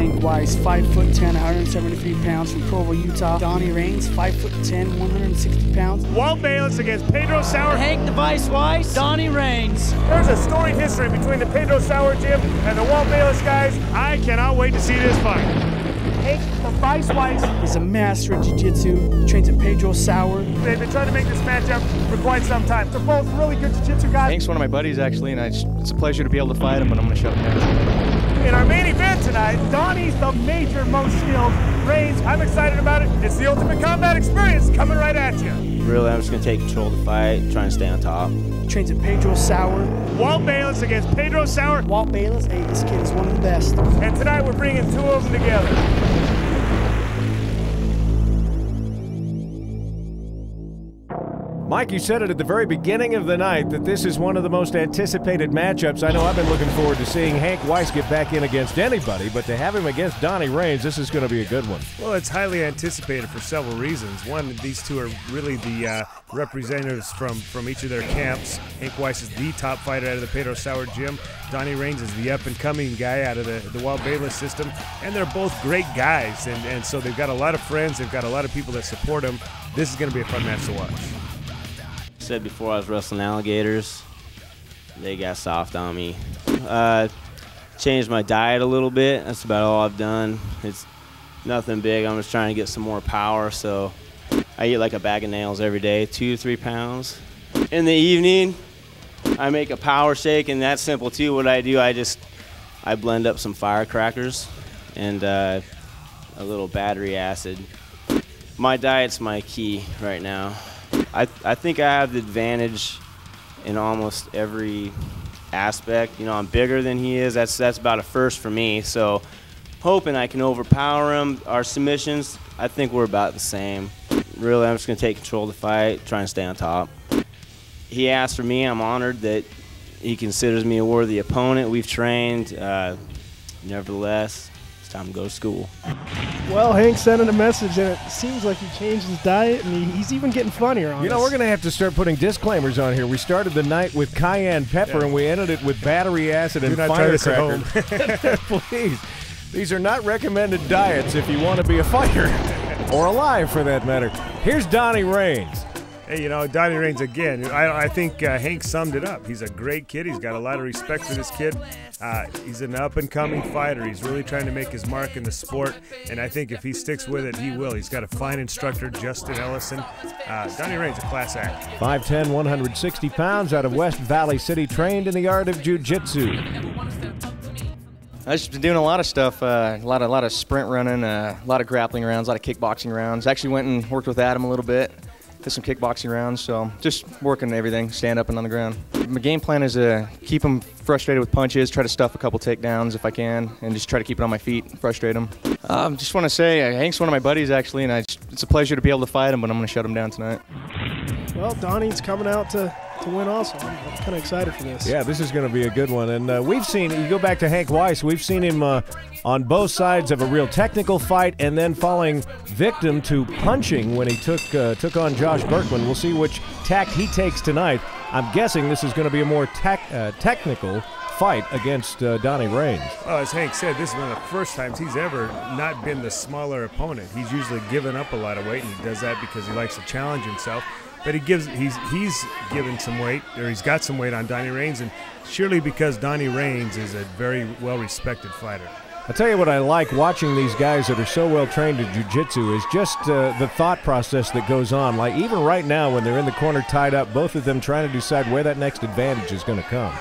Hank Weiss, 5'10", 173 pounds from Provo, Utah. Donny Raines, 5'10", 160 pounds. Walt Bayless against Pedro Sauer. Hank the Vice Weiss, Donny Raines. There's a storied history between the Pedro Sauer gym and the Walt Bayless guys. I cannot wait to see this fight. Hank the Vice Weiss is a master of jiu-jitsu, trains at Pedro Sauer. They've been trying to make this matchup for quite some time. They're both really good jiu-jitsu guys. Hank's one of my buddies, actually, and it's a pleasure to be able to fight him, but I'm going to shut him down. In our main event tonight, Donny's the major, most skilled. Raines, I'm excited about it. It's the ultimate combat experience coming right at you. Really, I'm just going to take control of the fight, trying to stay on top. Trains at Pedro Sauer. Walt Bayless against Pedro Sauer. Walt Bayless, hey, this kid is one of the best. And tonight we're bringing two of them together. Mike, you said it at the very beginning of the night that this is one of the most anticipated matchups. I know I've been looking forward to seeing Hank Weiss get back in against anybody, but to have him against Donny Raines, this is going to be a good one. Well, it's highly anticipated for several reasons. One, these two are really the representatives from each of their camps. Hank Weiss is the top fighter out of the Pedro Sauer gym. Donny Raines is the up-and-coming guy out of the Walt Bayless system. And they're both great guys, and so they've got a lot of friends. They've got a lot of people that support them. This is going to be a fun match to watch. Said before I was wrestling alligators, they got soft on me. Changed my diet a little bit. That's about all I've done. It's nothing big. I'm just trying to get some more power, so I eat like a bag of nails every day, 2 to 3 pounds. In the evening, I make a power shake, and that's simple too. What I do, I blend up some firecrackers and a little battery acid. My diet's my key right now. I think I have the advantage in almost every aspect. You know, I'm bigger than he is. That's about a first for me. So hoping I can overpower him. Our submissions, I think we're about the same. Really, I'm just going to take control of the fight, try and stay on top. He asked for me. I'm honored that he considers me a worthy opponent. We've trained. Nevertheless, it's time to go to school. Well, Hank sent in a message, and it seems like he changed his diet, and he's even getting funnier on us. You know, we're going to have to start putting disclaimers on here. We started the night with cayenne pepper, and we ended it with battery acid and firecracker. Please, these are not recommended diets if you want to be a fighter, or alive for that matter. Here's Donny Raines. Hey, you know, Donny Raines, again, I think Hank summed it up. He's a great kid. He's got a lot of respect for this kid. He's an up-and-coming fighter. He's really trying to make his mark in the sport, and I think if he sticks with it, he will. He's got a fine instructor, Justin Ellison. Donny Raines, a class act. 5'10", 160 pounds, out of West Valley City, trained in the art of jiu-jitsu. I've just been doing a lot of stuff, a lot of sprint running, a lot of grappling rounds, a lot of kickboxing rounds. Actually went and worked with Adam a little bit. Did some kickboxing rounds, so just working everything, stand up and on the ground. My game plan is to keep him frustrated with punches, try to stuff a couple takedowns if I can, and just try to keep it on my feet, frustrate him. Just want to say, Hank's one of my buddies actually, and it's a pleasure to be able to fight him, but I'm going to shut him down tonight. Well, Donny's coming out to win also. I'm kind of excited for this. Yeah, this is going to be a good one. And we've seen, you go back to Hank Weiss, we've seen him on both sides of a real technical fight and then falling victim to punching when he took on Josh Burkman. We'll see which tack he takes tonight. I'm guessing this is going to be a more technical fight against Donny Raines. Well, as Hank said, this is one of the first times he's ever not been the smaller opponent. He's usually given up a lot of weight, and he does that because he likes to challenge himself. But he's given some weight, or he's got some weight on Donny Raines, and surely because Donny Raines is a very well-respected fighter. I'll tell you what I like watching these guys that are so well trained in jiu-jitsu is just the thought process that goes on. Like even right now when they're in the corner tied up, both of them trying to decide where that next advantage is going to come.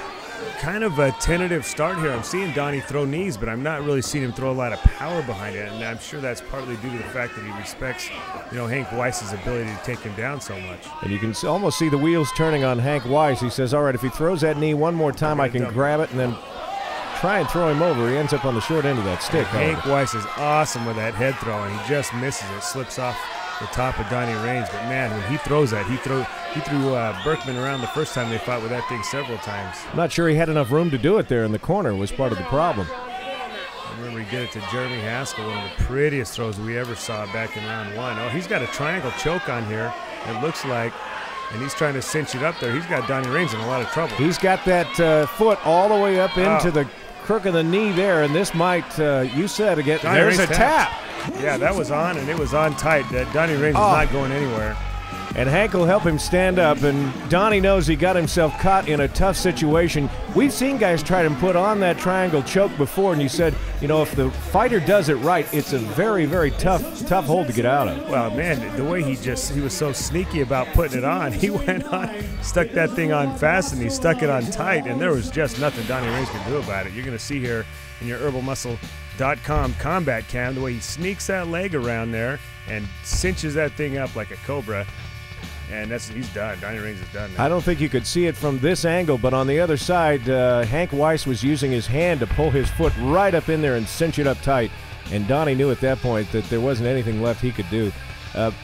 Kind of a tentative start here. I'm seeing Donny throw knees, but I'm not really seeing him throw a lot of power behind it, and I'm sure that's partly due to the fact that he respects, you know, Hank Weiss's ability to take him down so much. And you can almost see the wheels turning on Hank Weiss. He says, all right, if he throws that knee one more time, I can grab it and then try and throw him over. He ends up on the short end of that stick. Hank Weiss is awesome with that head throw, and he just misses it, slips off the top of Donny Raines. But man, when he throws that, he threw Burkman around the first time they fought with that thing several times. I'm not sure he had enough room to do it there in the corner, was part of the problem. I remember he did it to Jeremy Haskell, one of the prettiest throws we ever saw back in round one. Oh, he's got a triangle choke on here, it looks like, and he's trying to cinch it up there. He's got Donny Raines in a lot of trouble. He's got that foot all the way up into the crook of the knee there, and this might, you said again, there's a tap. Yeah, that was on, and it was on tight. Donny Raines is not going anywhere. And Hank will help him stand up, and Donny knows he got himself caught in a tough situation. We've seen guys try to put on that triangle choke before, and you said, you know, if the fighter does it right, it's a very, very tough hold to get out of. Well, man, the way he was so sneaky about putting it on. He went on, stuck that thing on fast, and he stuck it on tight, and there was just nothing Donny Raines could do about it. You're going to see here in your herbalmuscle.com combat cam the way he sneaks that leg around there and cinches that thing up like a cobra. And he's done. Donny Raines is done now. I don't think you could see it from this angle, but on the other side, Hank Weiss was using his hand to pull his foot right up in there and cinch it up tight. And Donny knew at that point that there wasn't anything left he could do.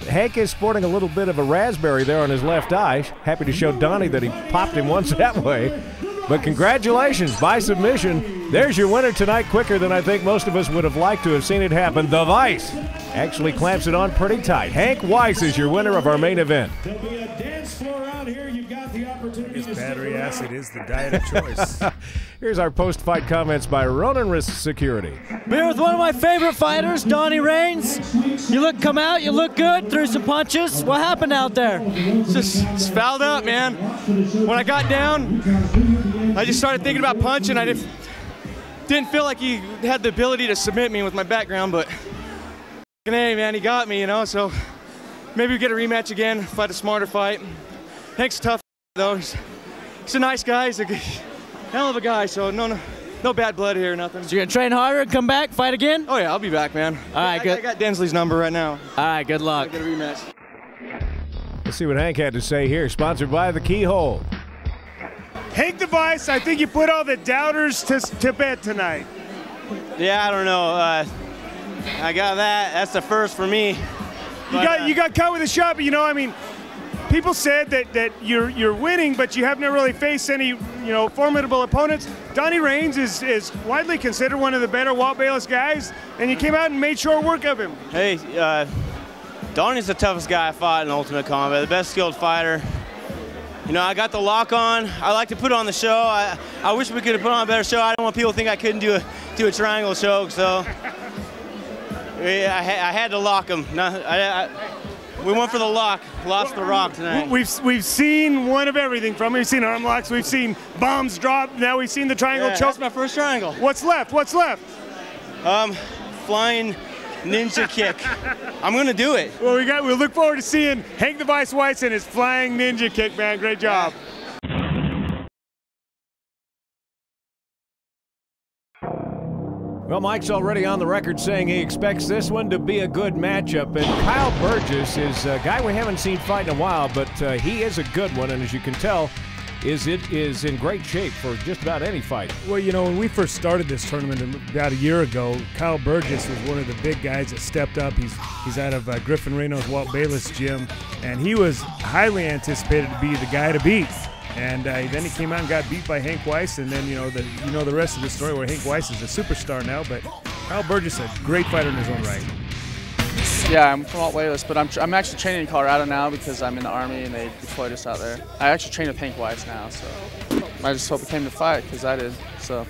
Hank is sporting a little bit of a raspberry there on his left eye. Happy to show Donny that he popped him once that way. But congratulations, by submission. There's your winner tonight, quicker than I think most of us would have liked to have seen it happen. The Weiss actually clamps it on pretty tight. Hank Weiss is your winner of our main event. There'll be a dance floor out here. You've got the opportunity. This battery acid is the diet of choice. Here's our post-fight comments by Ronan Risk Security. We're with one of my favorite fighters, Donny Raines. You come out, you look good, threw some punches. What happened out there? Just fouled up, man. When I got down, I just started thinking about punching. I didn't feel like he had the ability to submit me with my background, but hey, man, he got me, you know, so maybe we get a rematch again, fight a smarter fight. Hank's tough, though. He's a nice guy. He's a hell of a guy, so no bad blood here, nothing. So you're gonna train harder, come back, fight again? Oh, yeah, I'll be back, man. All right, good. I got Densley's number right now. All right, good luck. I'll get a rematch. Let's see what Hank had to say here, sponsored by The Keyhole. Hank the Weiss, I think you put all the doubters to bed tonight. Yeah, I don't know. I got that. That's the first for me. You got caught with a shot, but you know, I mean, people said that you're winning, but you haven't really faced any formidable opponents. Donny Raines is widely considered one of the better Walt Bayless guys, and you came out and made short work of him. Hey, Donny's the toughest guy I fought in Ultimate Combat, the best skilled fighter. You know, I got the lock on. I like to put on the show. I wish we could have put on a better show. I don't want people to think I couldn't do a triangle choke, so I had to lock him. We went for the lock, lost the rock tonight. We've seen one of everything from him. We've seen arm locks, we've seen bombs drop, now we've seen the triangle choke. That's my first triangle. What's left? Flying ninja kick. I'm gonna do it. Well, we look forward to seeing Hank the Weiss and his flying ninja kick, man. Great job. Well, Mike's already on the record saying he expects this one to be a good matchup. And Kyle Burgess is a guy we haven't seen fight in a while, but he is a good one. And as you can tell, is in great shape for just about any fight. Well, you know, when we first started this tournament about a year ago, Kyle Burgess was one of the big guys that stepped up. He's out of Griffin Reno's Walt Bayless gym, and he was highly anticipated to be the guy to beat. And then he came out and got beat by Hank Weiss, and then the rest of the story where Hank Weiss is a superstar now. But Kyle Burgess, a great fighter in his own right. Yeah, I'm from Walt Bayless, but I'm actually training in Colorado now because I'm in the Army and they deployed us out there. I actually train with Hank Weiss now, so I just hope he came to fight because I did. So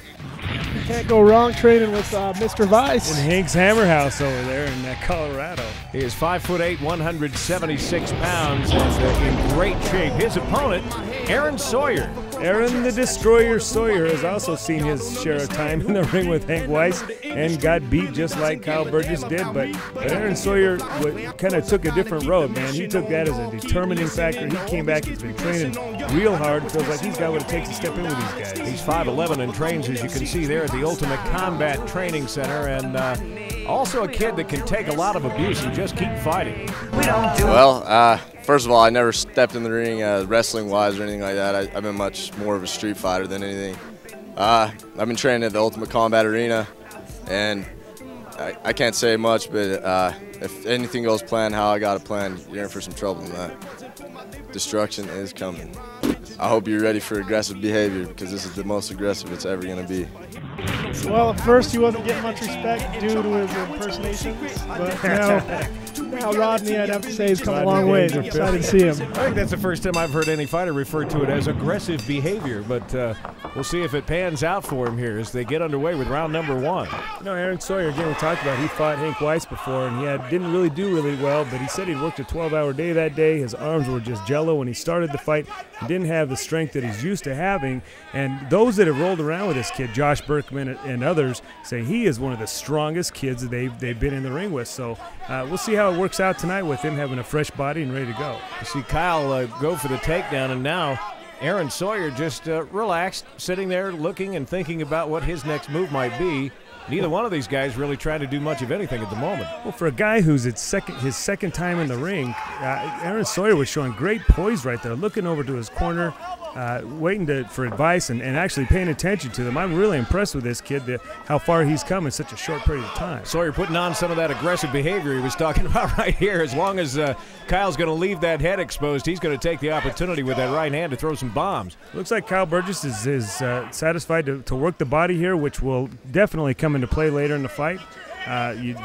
you can't go wrong training with Mr. Weiss. In Hank's Hammer House over there in Colorado. He is 5'8", 176 pounds, and in great shape. His opponent, Aaron Sawyer. Aaron the Destroyer Sawyer has also seen his share of time in the ring with Hank Weiss and got beat just like Kyle Burgess did. But Aaron Sawyer kind of took a different road, man. He took that as a determining factor. He came back, he's been training real hard. Feels like he's got what it takes to step in with these guys. He's 5'11" and trains, as you can see there, at the Ultimate Combat Training Center. And also a kid that can take a lot of abuse and just keep fighting. Well, first of all, I never stepped in the ring wrestling-wise or anything like that. I've been much more of a street fighter than anything. I've been training at the Ultimate Combat Arena, and I can't say much, but if anything goes planned how I got it planned, you're in for some trouble in that. Destruction is coming. I hope you're ready for aggressive behavior because this is the most aggressive it's ever going to be. Well, at first he wasn't getting much respect due to his impersonations, but now Now Rodney, I'd have to say, has come a long way. I'm excited to see him. I think that's the first time I've heard any fighter refer to it as aggressive behavior, but we'll see if it pans out for him here as they get underway with round number 1. You know, Aaron Sawyer, again, we talked about, he fought Hank Weiss before, and he didn't really do really well, but he said he'd worked a 12-hour day that day. His arms were just jello when he started the fight. He didn't have the strength that he's used to having, and those that have rolled around with this kid, Josh Burkman and others, say he is one of the strongest kids that they've been in the ring with. So we'll see how it works out tonight with him having a fresh body and ready to go. You see Kyle go for the takedown, and now Aaron Sawyer just relaxed, sitting there looking and thinking about what his next move might be. Neither one of these guys really trying to do much of anything at the moment. Well, for a guy who's his second time in the ring, Aaron Sawyer was showing great poise right there, looking over to his corner, waiting for advice and actually paying attention to them. I'm really impressed with this kid, how far he's come in such a short period of time. Sawyer putting on some of that aggressive behavior he was talking about right here. As long as Kyle's going to leave that head exposed, he's going to take the opportunity with that right hand to throw some bombs. Looks like Kyle Burgess is satisfied to work the body here, which will definitely come into play later in the fight. You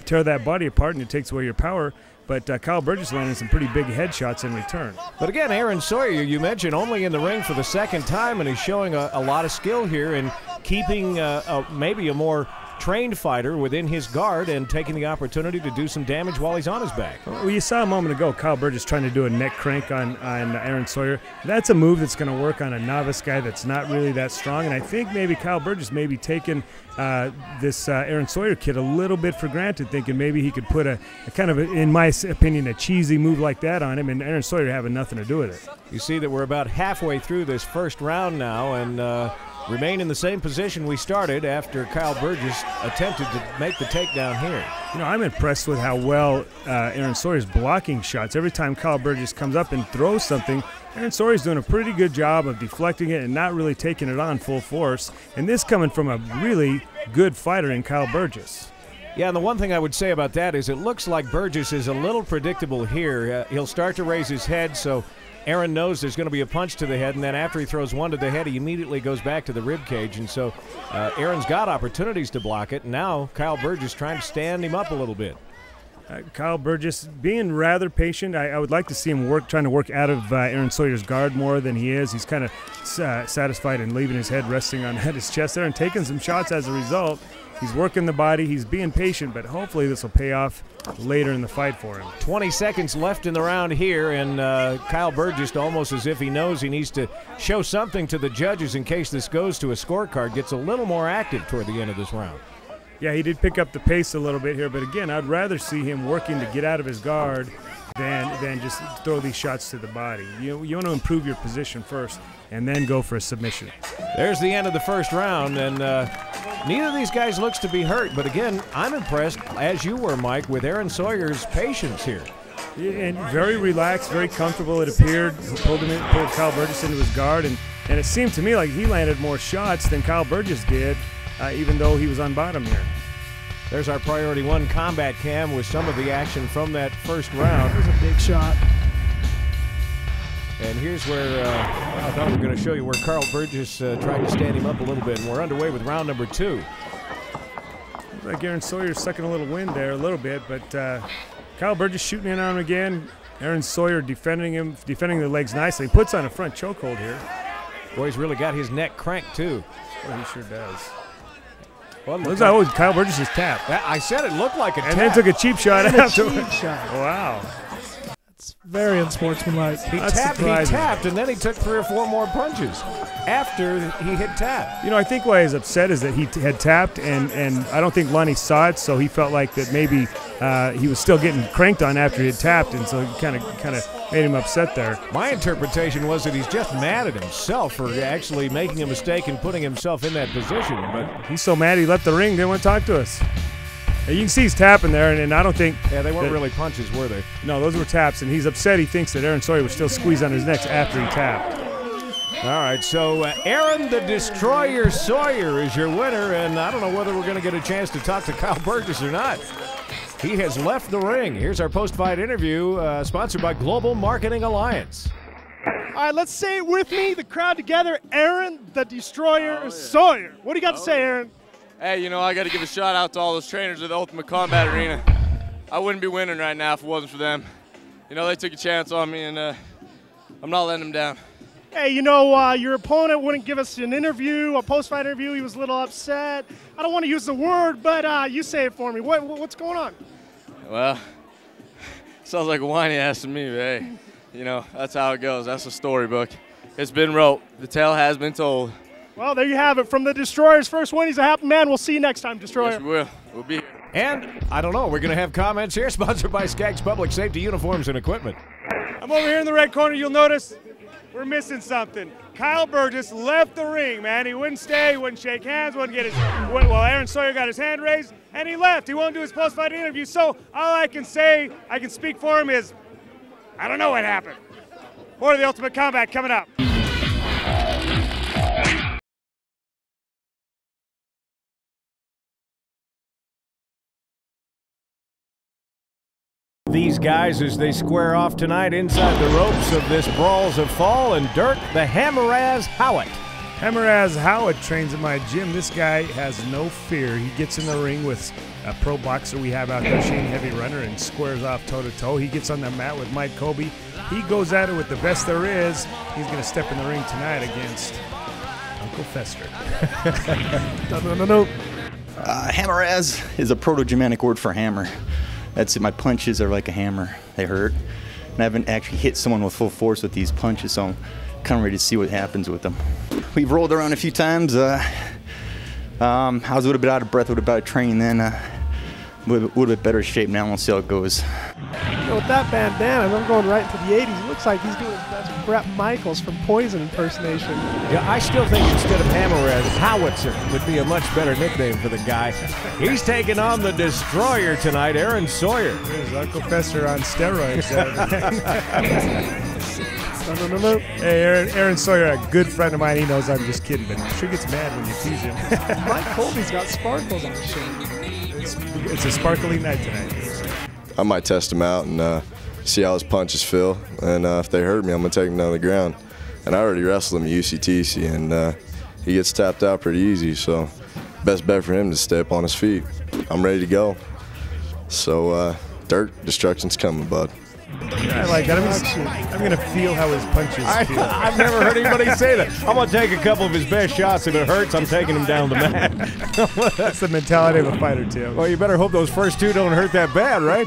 tear that body apart and it takes away your power. But Kyle Burgess landed some pretty big headshots in return. But again, Aaron Sawyer, you mentioned, only in the ring for the second time, and he's showing a lot of skill here in keeping maybe a more trained fighter within his guard and taking the opportunity to do some damage while he's on his back. Well, you saw a moment ago Kyle Burgess trying to do a neck crank on Aaron Sawyer. That's a move that's going to work on a novice guy that's not really that strong, and I think maybe Kyle Burgess may be taking this Aaron Sawyer kid a little bit for granted, thinking maybe he could put a kind of, in my opinion, a cheesy move like that on him, and Aaron Sawyer having nothing to do with it. You see that we're about halfway through this first round now, and remain in the same position we started after Kyle Burgess attempted to make the takedown here. You know, I'm impressed with how well Aaron Sawyer's blocking shots. Every time Kyle Burgess comes up and throws something, Aaron Sawyer's doing a pretty good job of deflecting it and not really taking it on full force. And this coming from a really good fighter in Kyle Burgess. Yeah, and the one thing I would say about that is it looks like Burgess is a little predictable here. He'll start to raise his head, so Aaron knows there's going to be a punch to the head, and then after he throws one to the head, he immediately goes back to the rib cage. And so Aaron's got opportunities to block it. And now Kyle Burgess trying to stand him up a little bit. Kyle Burgess being rather patient. I would like to see him trying to work out of Aaron Sawyer's guard more than he is. He's kind of satisfied in leaving his head resting on his chest there and taking some shots as a result. He's working the body. He's being patient, but hopefully this will pay off later in the fight for him. 20 seconds left in the round here, and Kyle Burgess, almost as if he knows he needs to show something to the judges in case this goes to a scorecard, gets a little more active toward the end of this round. Yeah, he did pick up the pace a little bit here, but again, I'd rather see him working to get out of his guard than just throw these shots to the body. You want to improve your position first and then go for a submission. There's the end of the first round, and neither of these guys looks to be hurt, but again, I'm impressed, as you were, Mike, with Aaron Sawyer's patience here. And very relaxed, very comfortable, it appeared. He pulled Kyle Burgess into his guard, and it seemed to me like he landed more shots than Kyle Burgess did, even though he was on bottom here. There's our Priority 1 combat cam with some of the action from that first round. That was a big shot. And here's where I thought we were going to show you where Kyle Burgess tried to stand him up a little bit, and we're underway with round number 2. Looks like Aaron Sawyer's sucking a little wind there a little bit, but Kyle Burgess shooting in on him again. Aaron Sawyer defending the legs nicely. He puts on a front chokehold here. Boy, he's really got his neck cranked too. Well, he sure does. Well, looks like Kyle Burgess is tapped. I said it looked like a tap. And then took a cheap shot after. Cheap shot. Wow. It's very unsportsmanlike. He tapped, and then he took 3 or 4 more punches after he hit tap. You know, I think why he's upset is that he had tapped, and I don't think Lonnie saw it, so he felt like that maybe he was still getting cranked on after he had tapped, and so he kind of made him upset there. My interpretation was that he's just mad at himself for actually making a mistake and putting himself in that position. But he's so mad he left the ring, didn't want to talk to us. You can see he's tapping there, and I don't think... Yeah, they weren't really punches, were they? No, those were taps, and he's upset. He thinks that Aaron Sawyer was still squeezed on his neck after he tapped. All right, so Aaron the Destroyer Sawyer is your winner, and I don't know whether we're going to get a chance to talk to Kyle Burgess or not. He has left the ring. Here's our post-fight interview, sponsored by Global Marketing Alliance. All right, let's say it with me, the crowd together. Aaron the Destroyer Sawyer. What do you got to say, Aaron? Hey, you know, I got to give a shout out to all those trainers at the Ultimate Combat Arena. I wouldn't be winning right now if it wasn't for them. You know, they took a chance on me, and I'm not letting them down. Hey, you know, your opponent wouldn't give us an interview, a post-fight interview. He was a little upset. I don't want to use the word, but you say it for me. What's going on? Well, sounds like a whiny ass to me, but hey, you know, that's how it goes. That's the storybook. It's been wrote. The tale has been told. Well, there you have it. From the Destroyer's first win, he's a happy man. We'll see you next time, Destroyer. Yes, we will. We'll be here. And, I don't know, we're going to have comments here, sponsored by Skaggs Public Safety Uniforms and Equipment. I'm over here in the red corner. You'll notice we're missing something. Kyle Burgess left the ring, man. He wouldn't stay, he wouldn't shake hands, wouldn't get his. Well, Aaron Sawyer got his hand raised, and he left. He won't do his post-fight interview. So all I can say, I can speak for him, is I don't know what happened. More of the Ultimate Combat coming up. These guys as they square off tonight inside the ropes of this Brawls of Fall, and Dirk the Hammeraz Howitt. Hammeraz Howitt trains at my gym. This guy has no fear. He gets in the ring with a pro boxer we have out there, Shane Heavy Runner, and squares off toe-to-toe. He gets on the mat with Mike Colby. He goes at it with the best there is. He's going to step in the ring tonight against Uncle Fester. No. Hammeraz is a Proto-Germanic word for hammer. That's it. My punches are like a hammer. They hurt. And I haven't actually hit someone with full force with these punches, so I'm kind of ready to see what happens with them. We've rolled around a few times. I was a little bit out of breath, a little bit out of training then. A little bit better shape now. We'll see how it goes. You know, with that bandana, I'm going right into the 80s. It looks like he's doing that's Brett Michaels from Poison impersonation. Yeah, I still think instead of Hammeraz, Howitzer would be a much better nickname for the guy. He's taking on the Destroyer tonight, Aaron Sawyer. There's Uncle Fester on steroids. No. Hey, Aaron Sawyer, a good friend of mine. He knows I'm just kidding, but he sure gets mad when you tease him. Mike Colby's got sparkles on his shirt. It's a sparkly night tonight. I might test him out and see how his punches feel. And if they hurt me, I'm going to take him down the ground. And I already wrestled him at UCTC, and he gets tapped out pretty easy. So best bet for him to stay up on his feet. I'm ready to go. So, Dirk, destruction's coming, bud. I like that. I'm going to feel how his punches feel. I've never heard anybody say that. I'm going to take a couple of his best shots. If it hurts, I'm taking him down the mat. That's the mentality of a fighter, Tim. Well, you better hope those first two don't hurt that bad, right?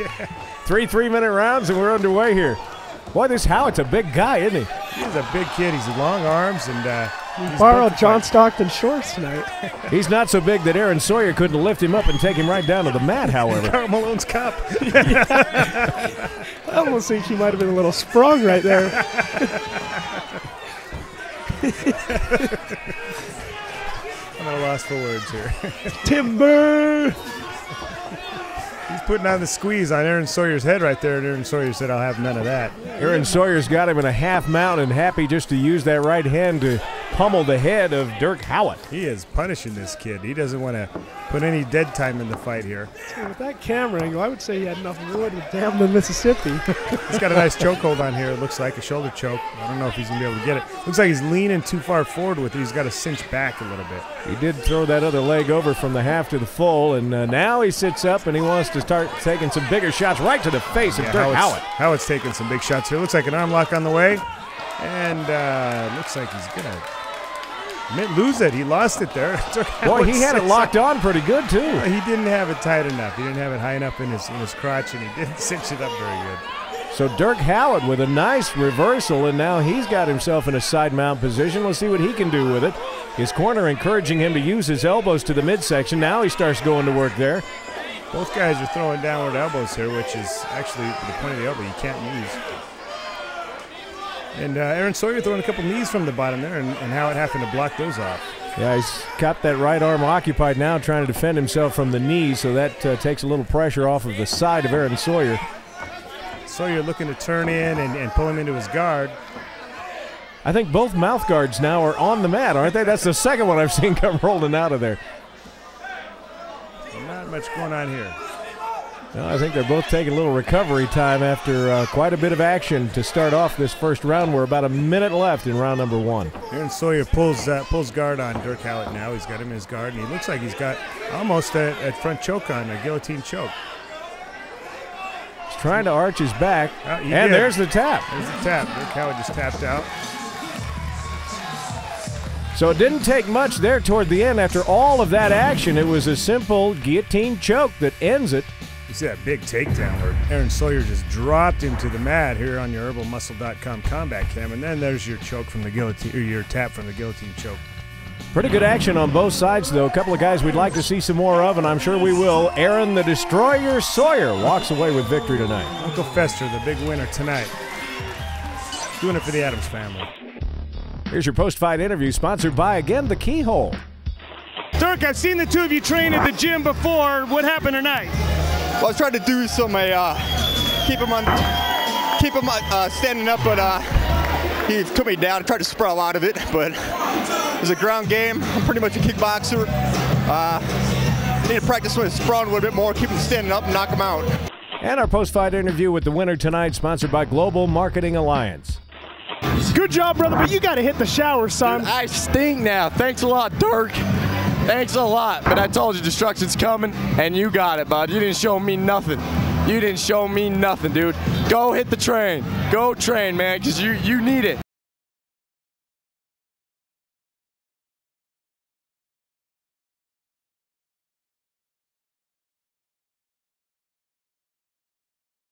3 3-minute rounds, and we're underway here. Boy, this Howitt's a big guy, isn't he? He's a big kid. He's long arms, and he borrowed John Stockton shorts tonight. He's not so big that Aaron Sawyer couldn't lift him up and take him right down to the mat, however. Karl Malone's cup. I almost think he might have been a little sprung right there. I'm at a loss for words here. Timber! He's putting on the squeeze on Aaron Sawyer's head right there, and Aaron Sawyer said, I'll have none of that. Aaron Sawyer's got him in a half mount and happy just to use that right hand to pummel the head of Dirk Howitt. He is punishing this kid. He doesn't want to put any dead time in the fight here. So with that camera angle, I would say he had enough wood to dam the Mississippi. He's got a nice chokehold on here. It looks like a shoulder choke. I don't know if he's going to be able to get it. Looks like he's leaning too far forward with it. He's got to cinch back a little bit. He did throw that other leg over from the half to the full, and now he sits up and he wants to start taking some bigger shots right to the face of Dirk Howitt. Howitt's taking some big shots here. Looks like an arm lock on the way, and looks like he's going to lose it. He lost it there. Boy, he had it locked on pretty good, too. He didn't have it tight enough. He didn't have it high enough in his crotch, and he didn't cinch it up very good. So Dirk Howitt with a nice reversal, and now he's got himself in a side mount position. We'll see what he can do with it. His corner encouraging him to use his elbows to the midsection. Now he starts going to work there. Both guys are throwing downward elbows here, which is actually the point of the elbow you can't use. And Aaron Sawyer throwing a couple knees from the bottom there, and Howitt having to block those off. Yeah, he's got that right arm occupied now, trying to defend himself from the knees, so that takes a little pressure off of the side of Aaron Sawyer. Sawyer looking to turn in and pull him into his guard. I think both mouth guards now are on the mat, aren't they? That's the second one I've seen come rolling out of there. Not much going on here. Well, I think they're both taking a little recovery time after quite a bit of action to start off this first round. We're about a minute left in round number 1. Aaron Sawyer pulls guard on Dirk Howitt now. He's got him in his guard, and he looks like he's got almost a front choke on, a guillotine choke. trying to arch his back. And did. there's the tap. There's the tap. Look how it just tapped out. So it didn't take much there toward the end. After all of that action, it was a simple guillotine choke that ends it. You see that big takedown where Aaron Sawyer just dropped him to the mat here on your herbalmuscle.com combat cam, and then there's your choke from the guillotine, or your tap from the guillotine choke. Pretty good action on both sides, though. A couple of guys we'd like to see some more of, and I'm sure we will. Aaron the Destroyer Sawyer walks away with victory tonight. Uncle Fester, the big winner tonight. Doing it for the Adams family. Here's your post-fight interview, sponsored by, again, The Keyhole. Dirk, I've seen the two of you train at the gym before. What happened tonight? Well, I was trying to do some keep him standing up, but he took me down. I tried to sprawl out of it, but it was a ground game. I'm pretty much a kickboxer. Need to practice with sprawling a little bit more, keep him standing up, and knock him out. And our post-fight interview with the winner tonight, sponsored by Global Marketing Alliance. Good job, brother, but you got to hit the shower, son. Dude, I stink now. Thanks a lot, Dirk. Thanks a lot. But I told you destruction's coming, and you got it, bud. You didn't show me nothing. You didn't show me nothing, dude. Go hit the train. Go train, man, because you need it.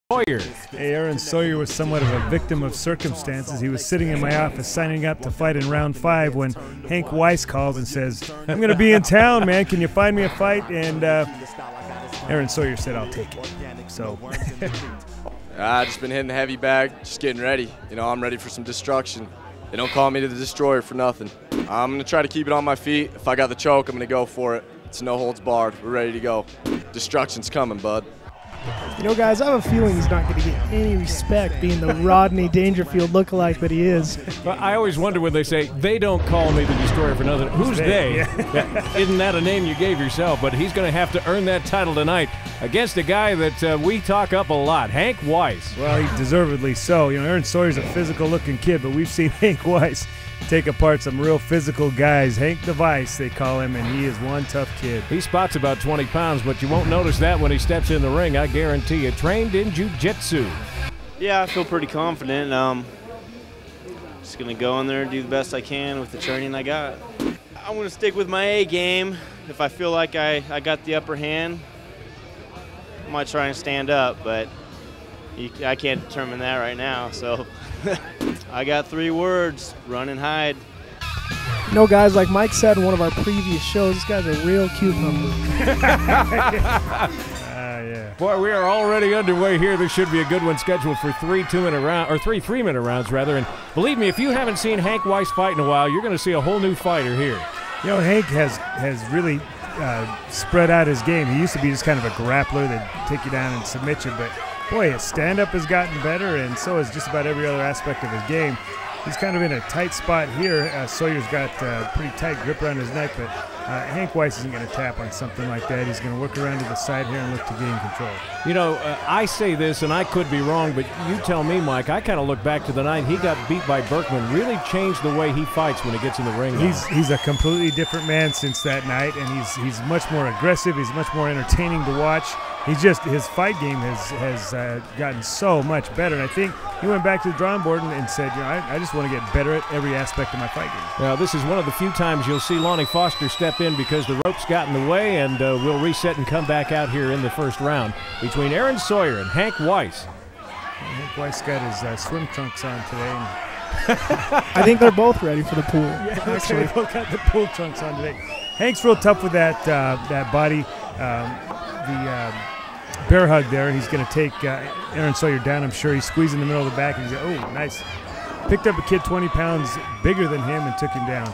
Sawyer. Hey, Aaron Sawyer was somewhat of a victim of circumstances. He was sitting in my office signing up to fight in round 5 when Hank Weiss called and says, I'm going to be in town, man. Can you find me a fight? And Aaron Sawyer said, I'll take it. So I've just been hitting the heavy bag, just getting ready. You know, I'm ready for some destruction. They don't call me the Destroyer for nothing. I'm going to try to keep it on my feet. If I got the choke, I'm going to go for it. It's no holds barred. We're ready to go. Destruction's coming, bud. You know, guys, I have a feeling he's not going to get any respect being the Rodney Dangerfield lookalike that he is. Well, I always wonder when they say, they don't call me the Destroyer for nothing. Who's they? Yeah. Isn't that a name you gave yourself? But he's going to have to earn that title tonight against a guy that we talk up a lot, Hank Weiss. Well, he deservedly so. You know, Aaron Sawyer's a physical-looking kid, but we've seen Hank Weiss take apart some real physical guys. Hank the Vice, they call him, and he is one tough kid. He spots about 20 pounds, but you won't notice that when he steps in the ring, I guarantee you. Trained in jiu-jitsu. Yeah, I feel pretty confident. Just going to go in there and do the best I can with the training I got. I'm going to stick with my A game. If I feel like I got the upper hand, I might try and stand up, but I can't determine that right now, so I got 3 words: run and hide. You know, guys, like Mike said in one of our previous shows, this guy's a real cucumber. Yeah. Boy, we are already underway here. This should be a good one, scheduled for 3 2-minute rounds, or 3 3-minute rounds rather. And believe me, if you haven't seen Hank Weiss fight in a while, you're going to see a whole new fighter here. You know, Hank has really spread out his game. He used to be just kind of a grappler that take you down and submit you, but boy, his stand-up has gotten better, and so has just about every other aspect of his game. He's kind of in a tight spot here. Sawyer's got a pretty tight grip around his neck, but Hank Weiss isn't going to tap on something like that. He's going to work around to the side here and look to gain control. You know, I say this, and I could be wrong, but you tell me, Mike. I kind of look back to the night he got beat by Burkman. Really changed the way he fights when he gets in the ring. He's a completely different man since that night, and he's much more aggressive. He's much more entertaining to watch. His fight game has gotten so much better, and I think he went back to the drawing board and said, you know, I just want to get better at every aspect of my fight game. Now, this is one of the few times you'll see Lonnie Foster step in because the ropes got in the way, and we'll reset and come back out here in the first round between Aaron Sawyer and Hank Weiss. Hank Weiss got his swim trunks on today. I think they're both ready for the pool. Yeah, actually, they both got the pool trunks on today. Hank's real tough with that body. Bear hug there. He's going to take Aaron Sawyer down. I'm sure he's squeezing the middle of the back. And he's like, oh, nice. Picked up a kid 20 pounds bigger than him and took him down.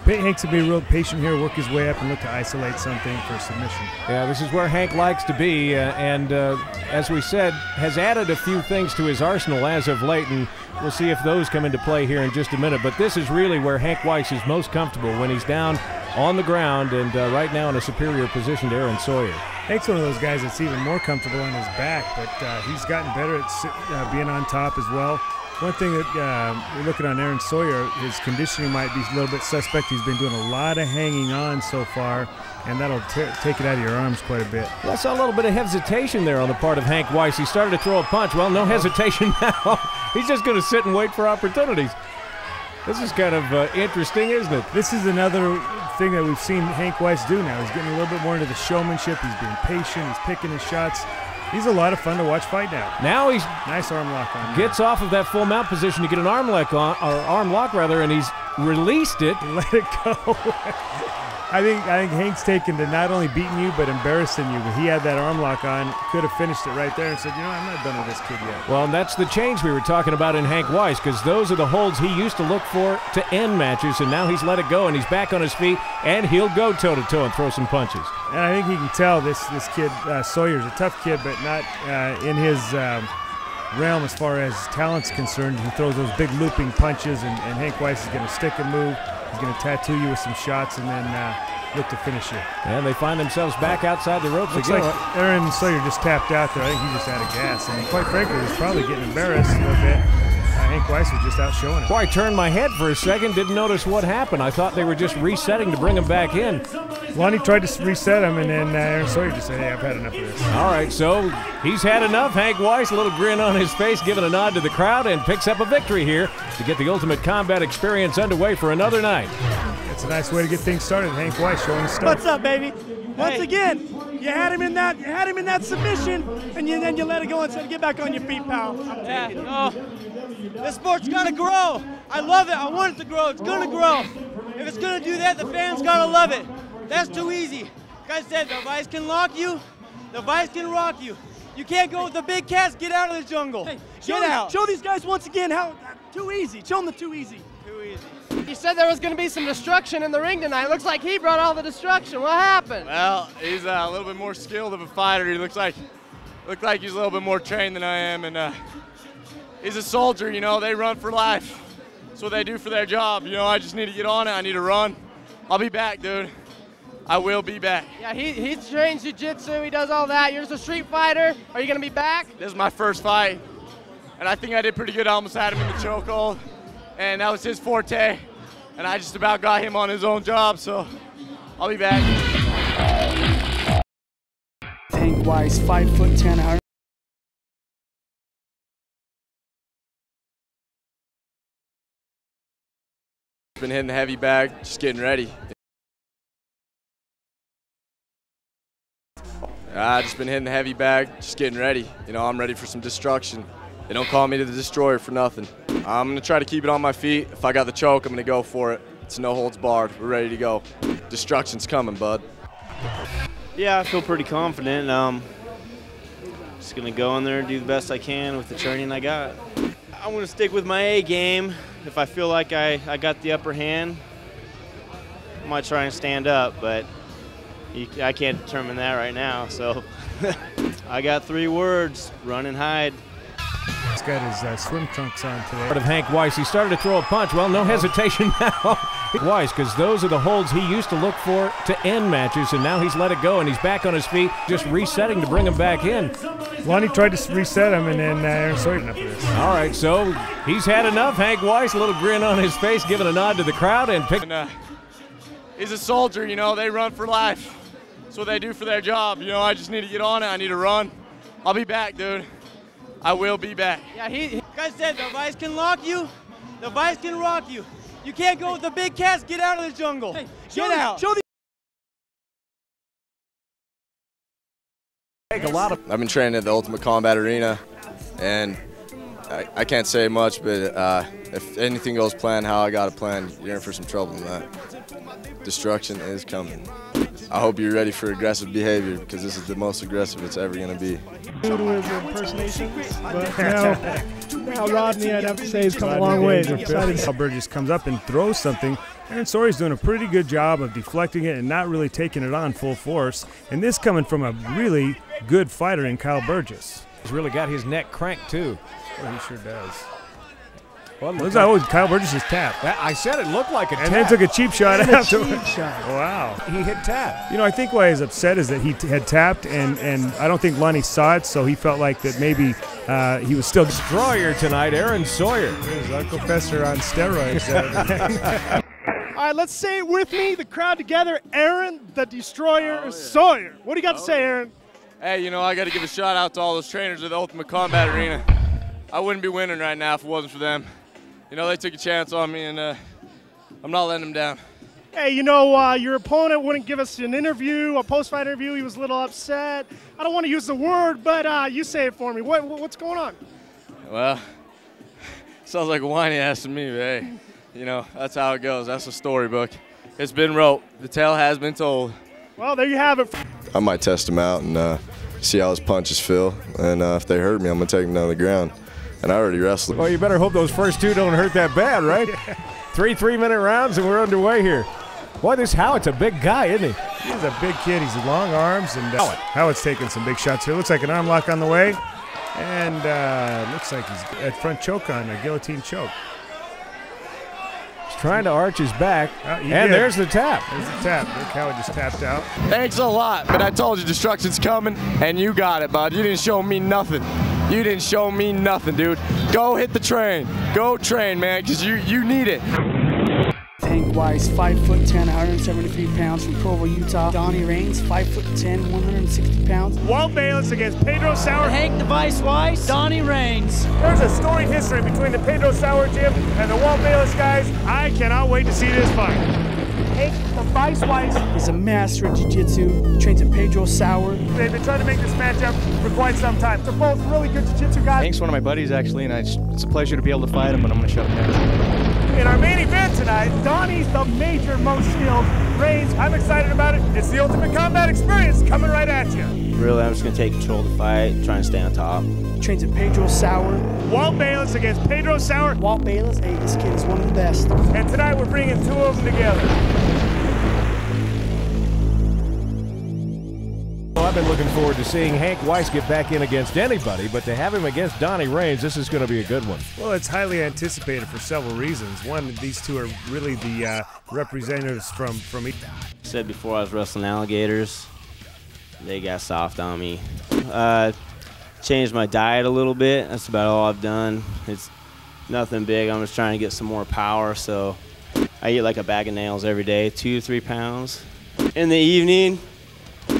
Hank's going to be real patient here, work his way up and look to isolate something for submission. Yeah, this is where Hank likes to be, and as we said, has added a few things to his arsenal as of late, and we'll see if those come into play here in just a minute. But this is really where Hank Weiss is most comfortable, when he's down on the ground and right now in a superior position to Aaron Sawyer. Hank's one of those guys that's even more comfortable on his back, but he's gotten better at being on top as well. One thing that we're looking on Aaron Sawyer, his conditioning might be a little bit suspect. He's been doing a lot of hanging on so far, and that'll take it out of your arms quite a bit. Well, I saw a little bit of hesitation there on the part of Hank Weiss. He started to throw a punch. Well, no hesitation now. He's just going to sit and wait for opportunities. This is kind of interesting, isn't it? This is another thing that we've seen Hank Weiss do now. He's getting a little bit more into the showmanship. He's being patient. He's picking his shots. He's a lot of fun to watch fight now. Now he's nice arm lock on. Gets off of that full mount position to get an arm lock on, or arm lock rather, and he's released it. Let it go. I think Hank's taken to not only beating you but embarrassing you. But he had that arm lock on, could have finished it right there and said, you know, I'm not done with this kid yet. Well, and that's the change we were talking about in Hank Weiss, because those are the holds he used to look for to end matches, and now he's let it go and he's back on his feet, and he'll go toe-to-toe and throw some punches. And I think he can tell this kid, Sawyer's a tough kid, but not in his realm as far as talent's concerned. He throws those big looping punches, and Hank Weiss is going to stick and move. He's going to tattoo you with some shots and then look to finish you. And they find themselves back outside the ropes Looks again. like Aaron Sawyer just tapped out there. I think he just out of gas. And quite frankly, he's probably getting embarrassed a little bit. Hank Weiss was just out showing it. Boy, I turned my head for a second, didn't notice what happened. I thought they were just resetting to bring him back in. Lonnie tried to reset him, and then Aaron Sawyer just said, hey, I've had enough of this. All right, so he's had enough. Hank Weiss, a little grin on his face, giving a nod to the crowd, and picks up a victory here to get the Ultimate Combat experience underway for another night. It's a nice way to get things started. Hank Weiss showing his stuff. What's up, baby? Once again, you had him in that submission, and then you let it go and said, "Get back on your feet, pal." Yeah, no. This sport's gotta grow. I love it. I want it to grow. It's gonna grow. If it's gonna do that, the fans gotta love it. That's too easy. Like I said, the Vice can lock you. The Vice can rock you. You can't go with the big cats. Get out of the jungle. Hey, get out. Show these guys once again how too easy. Show them the too easy. Too easy. You said there was going to be some destruction in the ring tonight. Looks like he brought all the destruction. What happened? Well, he's a little bit more skilled of a fighter. He looks like he's a little bit more trained than I am, and he's a soldier. You know, they run for life. That's what they do for their job. You know, I just need to get on it. I need to run. I'll be back, dude. I will be back. Yeah, he trains jiu-jitsu. He does all that. You're just a street fighter. Are you going to be back? This is my first fight, and I think I did pretty good. I almost had him in the chokehold, and that was his forte. And I just about got him on his own job, so I'll be back. Hank Weiss, 5'10", Been hitting the heavy bag, just getting ready. Just been hitting the heavy bag, just getting ready. You know, I'm ready for some destruction. They don't call me the Destroyer for nothing. I'm gonna try to keep it on my feet. If I got the choke, I'm gonna go for it. It's no holds barred. We're ready to go. Destruction's coming, bud. Yeah, I feel pretty confident. Just gonna go in there and do the best I can with the training I got. I'm gonna stick with my A game. If I feel like I got the upper hand, I might try and stand up, but I can't determine that right now. So I got 3 words: run and hide. He's got his swim trunks on today. Part of Hank Weiss, he started to throw a punch. Well, no hesitation now. Weiss, because those are the holds he used to look for to end matches, and now he's let it go and he's back on his feet, just resetting to bring him back in. Lonnie tried to reset him, and then Aaron Sawyer enough of this. All right, so he's had enough. Hank Weiss, a little grin on his face, giving a nod to the crowd, and He's a soldier. You know, they run for life. That's what they do for their job. You know, I just need to get on it. I need to run. I'll be back, dude. I will be back. Yeah, like I said, the Vice can lock you. The Vice can rock you. You can't go with the big cats. Get out of the jungle. Hey, get out. I've been training at the Ultimate Combat Arena, and I can't say much, but if anything goes planned how I got it planned, you're in for some trouble in that. Destruction is coming. I hope you're ready for aggressive behavior, because this is the most aggressive it's ever going to be. Due to his impersonations, but now Rodney, I'd have to say, has come a long way. Burgess comes up and throws something. Aaron Sawyer's doing a pretty good job of deflecting it and not really taking it on full force. And this coming from a really good fighter in Kyle Burgess. He's really got his neck cranked, too. Well, he sure does. Well, looks like Kyle Burgess is tapped. I said it looked like a tap. And then took a cheap shot And a afterwards. cheap shot. Wow. He hit tap. You know, I think why he's upset is that he had tapped, and I don't think Lonnie saw it, so he felt like that maybe he was still. Destroyer tonight, Aaron Sawyer. His Uncle Fester on steroids. All right, let's say it with me, the crowd together. Aaron, the Destroyer Sawyer. What do you got to say, Aaron? Hey, you know, I got to give a shout out to all those trainers at the Ultimate Combat Arena. I wouldn't be winning right now if it wasn't for them. You know, they took a chance on me, and I'm not letting them down. Hey, you know, your opponent wouldn't give us an interview, a post-fight interview. He was a little upset. I don't want to use the word, but you say it for me. What's going on? Well, sounds like a whiny ass to me, but hey, you know, that's how it goes. That's the storybook. It's been wrote. The tale has been told. Well, there you have it. I might test him out and see how his punches feel. And if they hurt me, I'm going to take them down to the ground. And I already wrestled. Well, you better hope those first two don't hurt that bad, right? 3 3-minute rounds, and we're underway here. Boy, this Howitt's a big guy, isn't he? He's a big kid. He's long arms, and Howitt's taking some big shots here. Looks like an arm lock on the way, and looks like he's at front choke on a guillotine choke. He's trying to arch his back, and there's the tap. There's the tap. Look how it just tapped out. Thanks a lot, but I told you destruction's coming, and you got it, bud. You didn't show me nothing. You didn't show me nothing, dude. Go hit the train. Go train, man, because you need it. Hank Weiss, 5'10", 173 pounds from Provo, Utah. Donny Raines, 5'10", 160 pounds. Walt Bayless against Pedro Sauer. Hank the Vice Weiss, Donny Raines. There's a storied history between the Pedro Sauer gym and the Walt Bayless guys. I cannot wait to see this fight. Hank the Vice Weiss is a master of jiu-jitsu, trains at Pedro Sauer. They've been trying to make this matchup for quite some time. They're both really good jiu-jitsu guys. Hank's one of my buddies, actually, and it's a pleasure to be able to fight him, but I'm going to shut him down. In our main event tonight, Donnie's the major, most skilled. Raines, I'm excited about it. It's the Ultimate Combat Experience coming right at you. Really, I'm just going to take control of the fight, try and stay on top. Trains at Pedro Sauer. Walt Bayless against Pedro Sauer. Walt Bayless, hey, this kid is one of the best. And tonight we're bringing two of them together. Well, I've been looking forward to seeing Hank Weiss get back in against anybody, but to have him against Donny Raines, this is going to be a good one. Well, it's highly anticipated for several reasons. One, these two are really the representatives from each. I said before I was wrestling alligators. They got soft on me. Changed my diet a little bit. That's about all I've done. It's nothing big. I'm just trying to get some more power. So I eat like a bag of nails every day, 2 to 3 pounds. In the evening,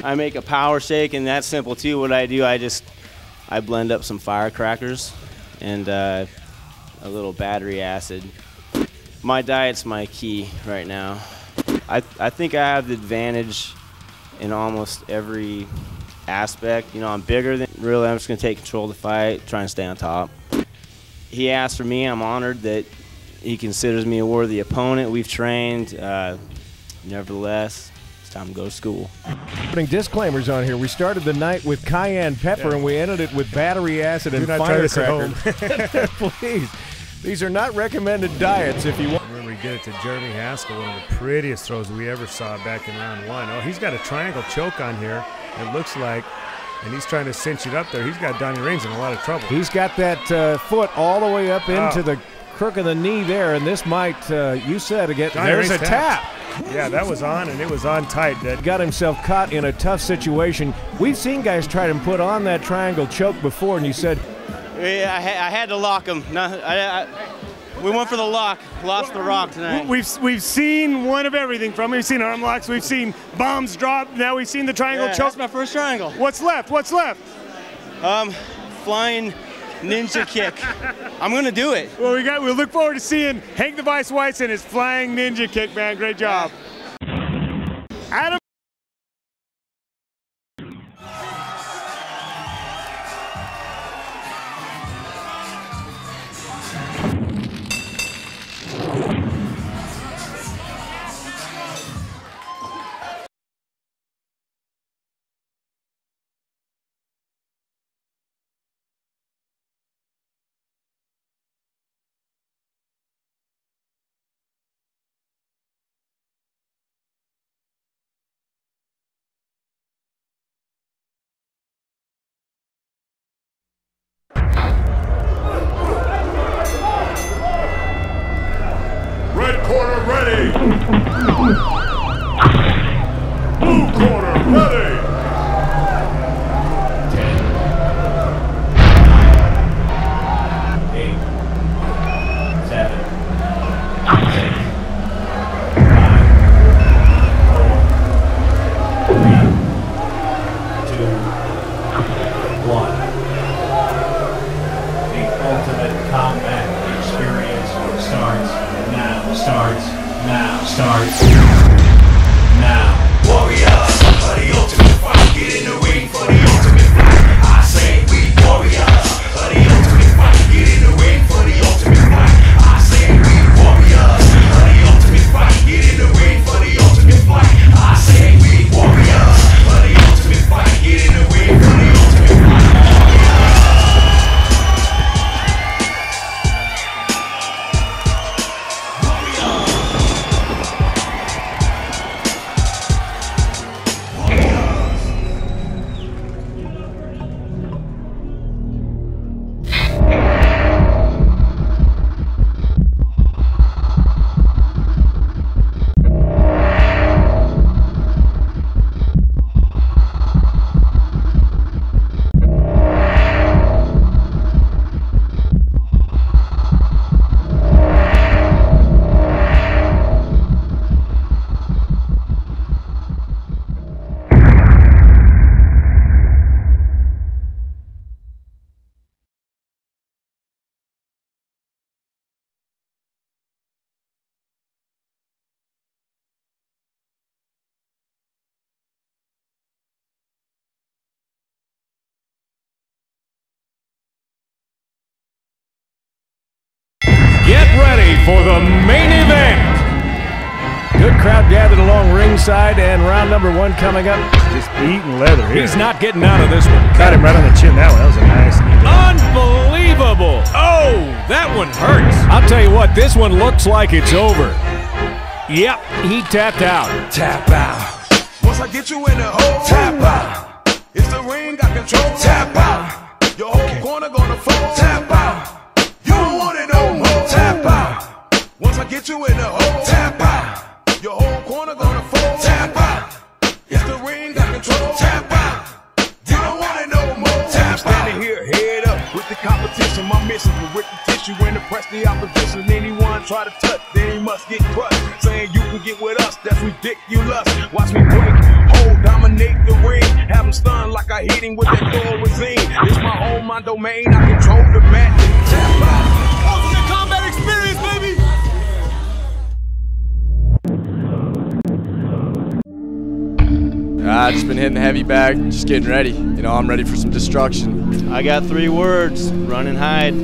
I make a power shake, and that's simple too. What I do, I blend up some firecrackers and a little battery acid. My diet's my key right now. I think I have the advantage in almost every aspect. You know, I'm bigger than, really, I'm just gonna take control of the fight, try and stay on top. He asked for me, I'm honored that he considers me a worthy opponent. We've trained, nevertheless, it's time to go to school. Putting disclaimers on here. We started the night with cayenne pepper, and we ended it with battery acid and firecrackers. Please, these are not recommended diets if you want. Remember, he did it to Jeremy Haskell, one of the prettiest throws we ever saw back in round 1. Oh, he's got a triangle choke on here, it looks like, and he's trying to cinch it up there. He's got Donny Raines in a lot of trouble. He's got that foot all the way up into the crook of the knee there, and this might, you said again, there's a tap. Yeah, that was on, and it was on tight. That got himself caught in a tough situation. We've seen guys try to put on that triangle choke before, and you said, yeah, I had to lock him. We went for the lock. Lost the rock tonight. We've seen one of everything from him. We've seen arm locks. We've seen bombs drop. Now we've seen the triangle choke. That's my first triangle. What's left? What's left? Flying ninja kick. I'm gonna do it. Well, we look forward to seeing Hank the Vice Weiss and his flying ninja kick, man. Great job. Adam. for the main event. Good crowd gathered along ringside, and round number 1 coming up. Just eating leather here. He's not getting out of this one. Got him right on the chin. That one. That was a nice. Unbelievable. Oh, that one hurts. I'll tell you what, this one looks like it's over. Yep, he tapped out. Tap out. Once I get you in the hole, tap out. It's the ring, got control. Tap out. Your whole corner gonna fold. Tap out. You don't want it no more. Tap out. Once I get you in the hole, tap out. Your whole corner gonna fold. Tap out. It's the ring, got control. Tap out. You don't want it no more. Tap out. Standing here, head up with the competition. My mission to rip the tissue and impress the opposition. Anyone try to touch, then he must get crushed. Saying you can get with us, that's ridiculous. Watch me break, hold, dominate the ring. Have him stunned like I hit him with that Thorazine. It's my home, my domain. I control the mat. Tap out. Ultimate combat experience, baby. I just been hitting the heavy bag, just getting ready. You know, I'm ready for some destruction. I got 3 words: run and hide.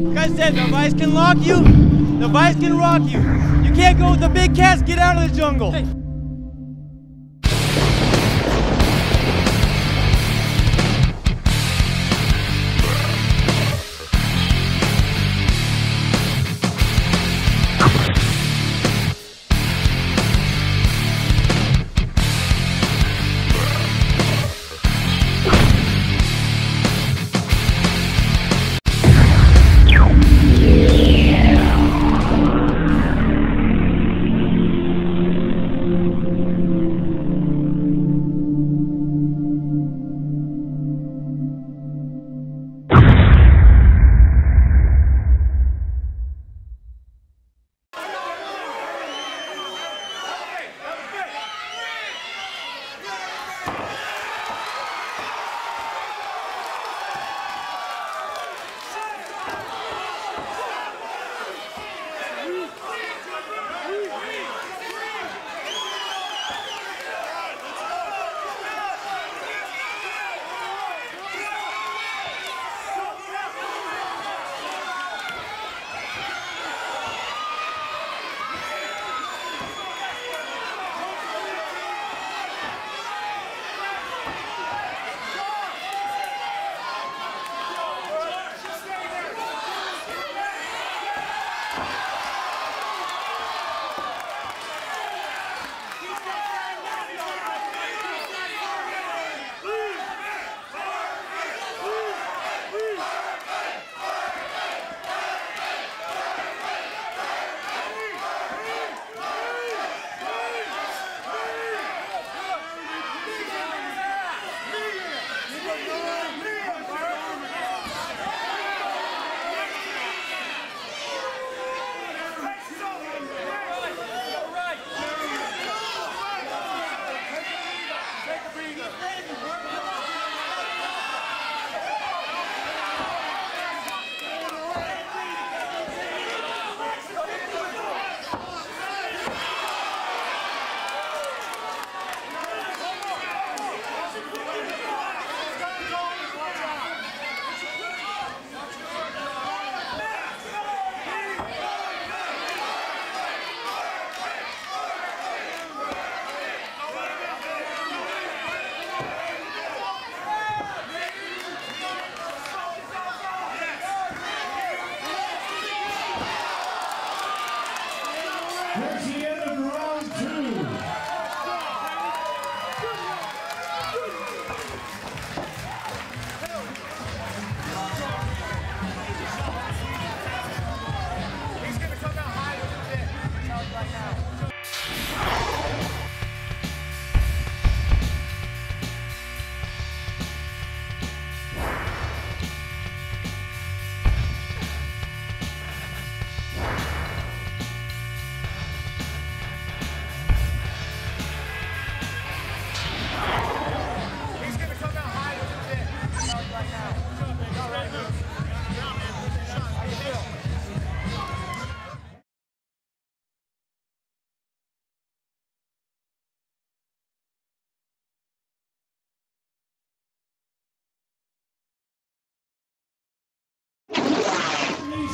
Like I said, the Weiss can lock you, the Weiss can rock you. You can't go with the big cats, get out of the jungle. Hey.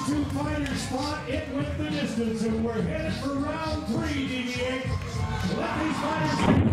two fighters fought. It went the distance, and we're headed for round 3, DBA. Let these fighters...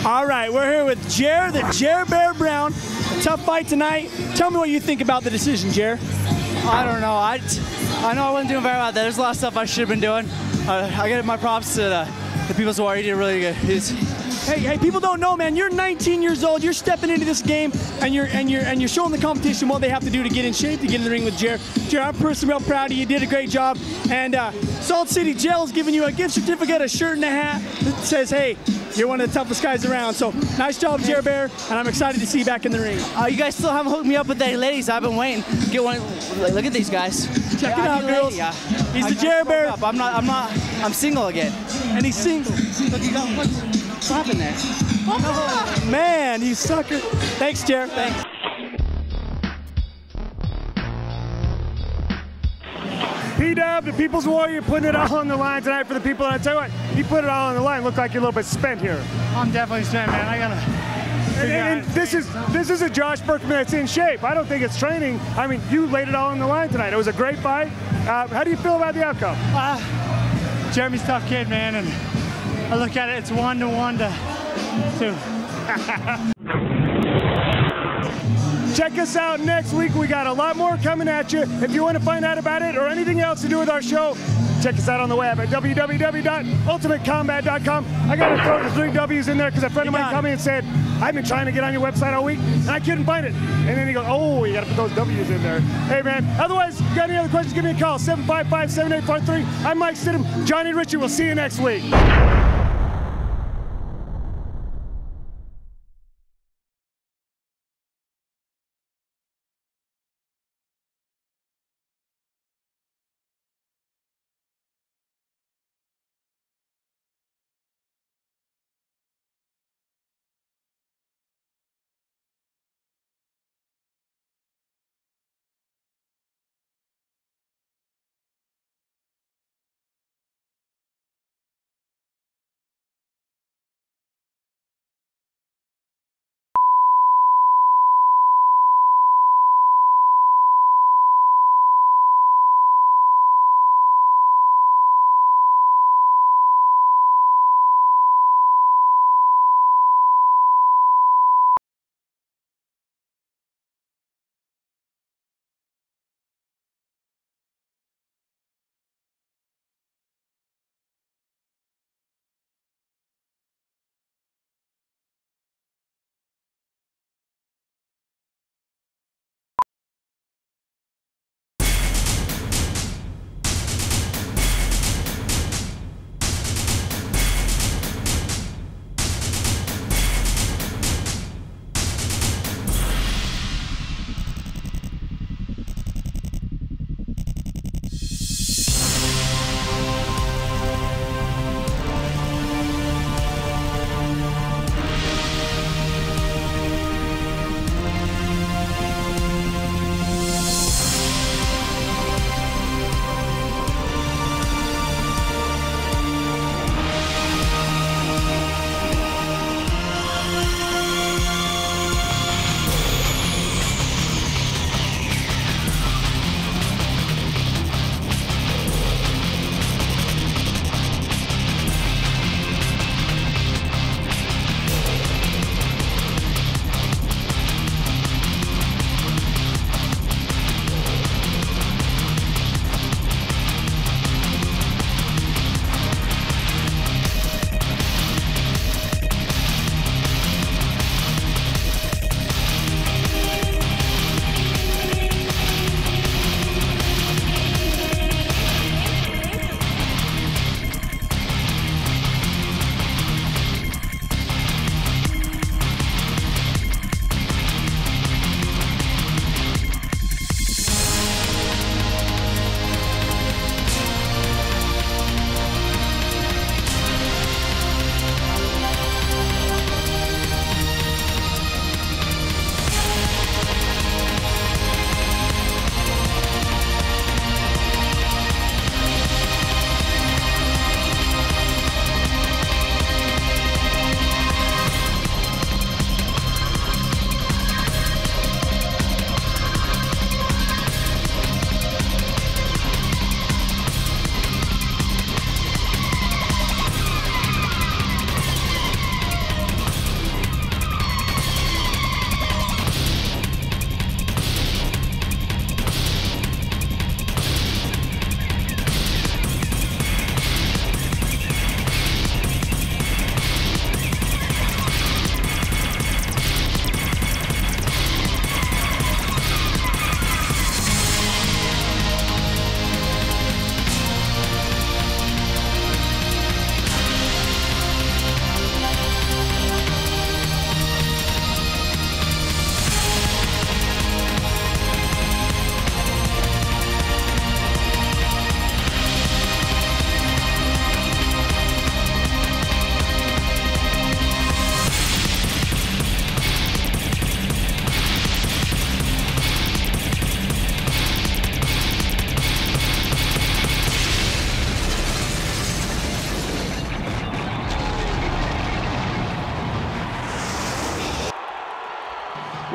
All right, we're here with Jer, the Jer Bear Brown. A tough fight tonight. Tell me what you think about the decision, Jer. I don't know. I know I wasn't doing very well there. There's a lot of stuff I should have been doing. I give my props to the people who are. He did really good. Hey, people don't know, man. You're 19 years old. You're stepping into this game, and you're showing the competition what they have to do to get in shape to get in the ring with Jer. Jer, I'm personally real proud of you. You did a great job. And Salt City Jail is giving you a gift certificate, a shirt, and a hat that says, "Hey, you're one of the toughest guys around." So nice job, Jer Bear, and I'm excited to see you back in the ring. You guys still haven't hooked me up with any ladies. I've been waiting. Get one. Look at these guys. Check it out, girls. He's the Jer Bear. I'm single again. And he's single. Look, you got what's happened there? Oh, man, you sucker. Thanks, Jer. Thanks. P-Dub, the People's Warrior, putting it all on the line tonight for the people. And I tell you what, you put it all on the line. Look like you're a little bit spent here. I'm definitely spent, man. I gotta. And this is a Josh Burkman that's in shape. I don't think it's training. I mean, you laid it all on the line tonight. It was a great fight. How do you feel about the outcome? Jeremy's a tough kid, man, and I look at it, it's 1-1 to 2. Check us out next week. We got a lot more coming at you. If you want to find out about it or anything else to do with our show, check us out on the web at www.ultimatecombat.com. I got to throw the 3 W's in there because a friend of mine called me and said, I've been trying to get on your website all week and I couldn't find it. And then he goes, oh, you got to put those W's in there. Hey, man, otherwise, if you got any other questions, give me a call, 755-7843. I'm Mike Stidham. Johnny Ritchie. We'll see you next week.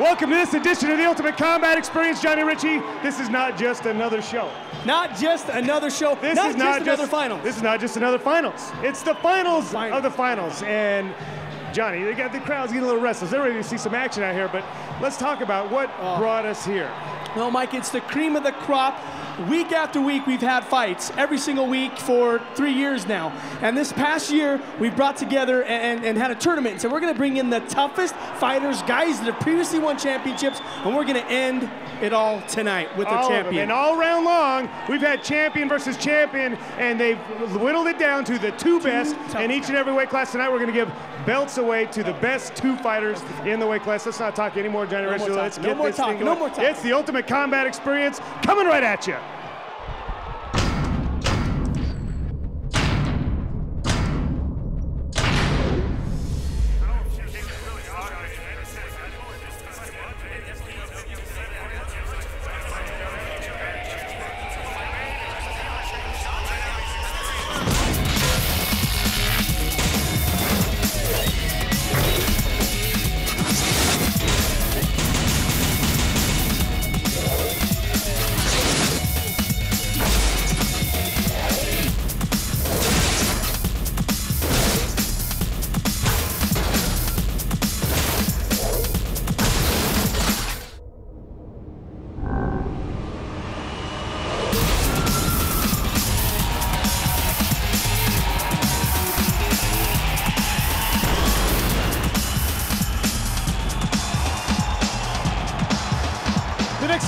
Welcome to this edition of the Ultimate Combat Experience. Johnny Ritchie, this is not just another show. Not just another show. This not is not just another finals. This is not just another finals. It's the finals of the finals. And Johnny, the crowd's getting a little restless. They're ready to see some action out here, but let's talk about what brought us here. No, Mike, it's the cream of the crop. Week after week, we've had fights every single week for 3 years now. And this past year, we brought together and had a tournament. So we're going to bring in the toughest fighters, guys that have previously won championships, and we're going to end it all tonight with the champion. And all round long, we've had champion versus champion, and they've whittled it down to the two best in each and every weight class. Tonight, we're going to give belts away to the best 2 fighters in the weight class. Let's not talk anymore, Johnny Ritchie. Let's get this thing going. No more talk. It's the Ultimate Combat Experience coming right at you.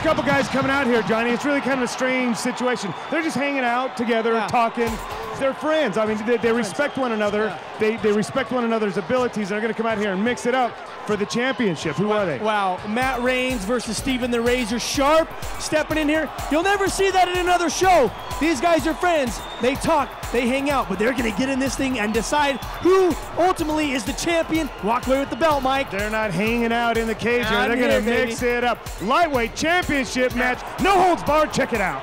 Couple guys coming out here, Johnny. It's really kind of a strange situation. They're just hanging out together, talking. They're friends. I mean, they respect one another. Yeah. They respect one another's abilities. They're going to come out here and mix it up for the championship. Who are they? Wow, Matt Raines versus Stephen the Razor Sharp stepping in here. You'll never see that in another show. These guys are friends. They talk, they hang out, but they're going to get in this thing and decide who ultimately is the champion. Walk away with the belt, Mike. They're not hanging out in the cage here. They're going to mix it up. Lightweight championship match. No holds barred. Check it out.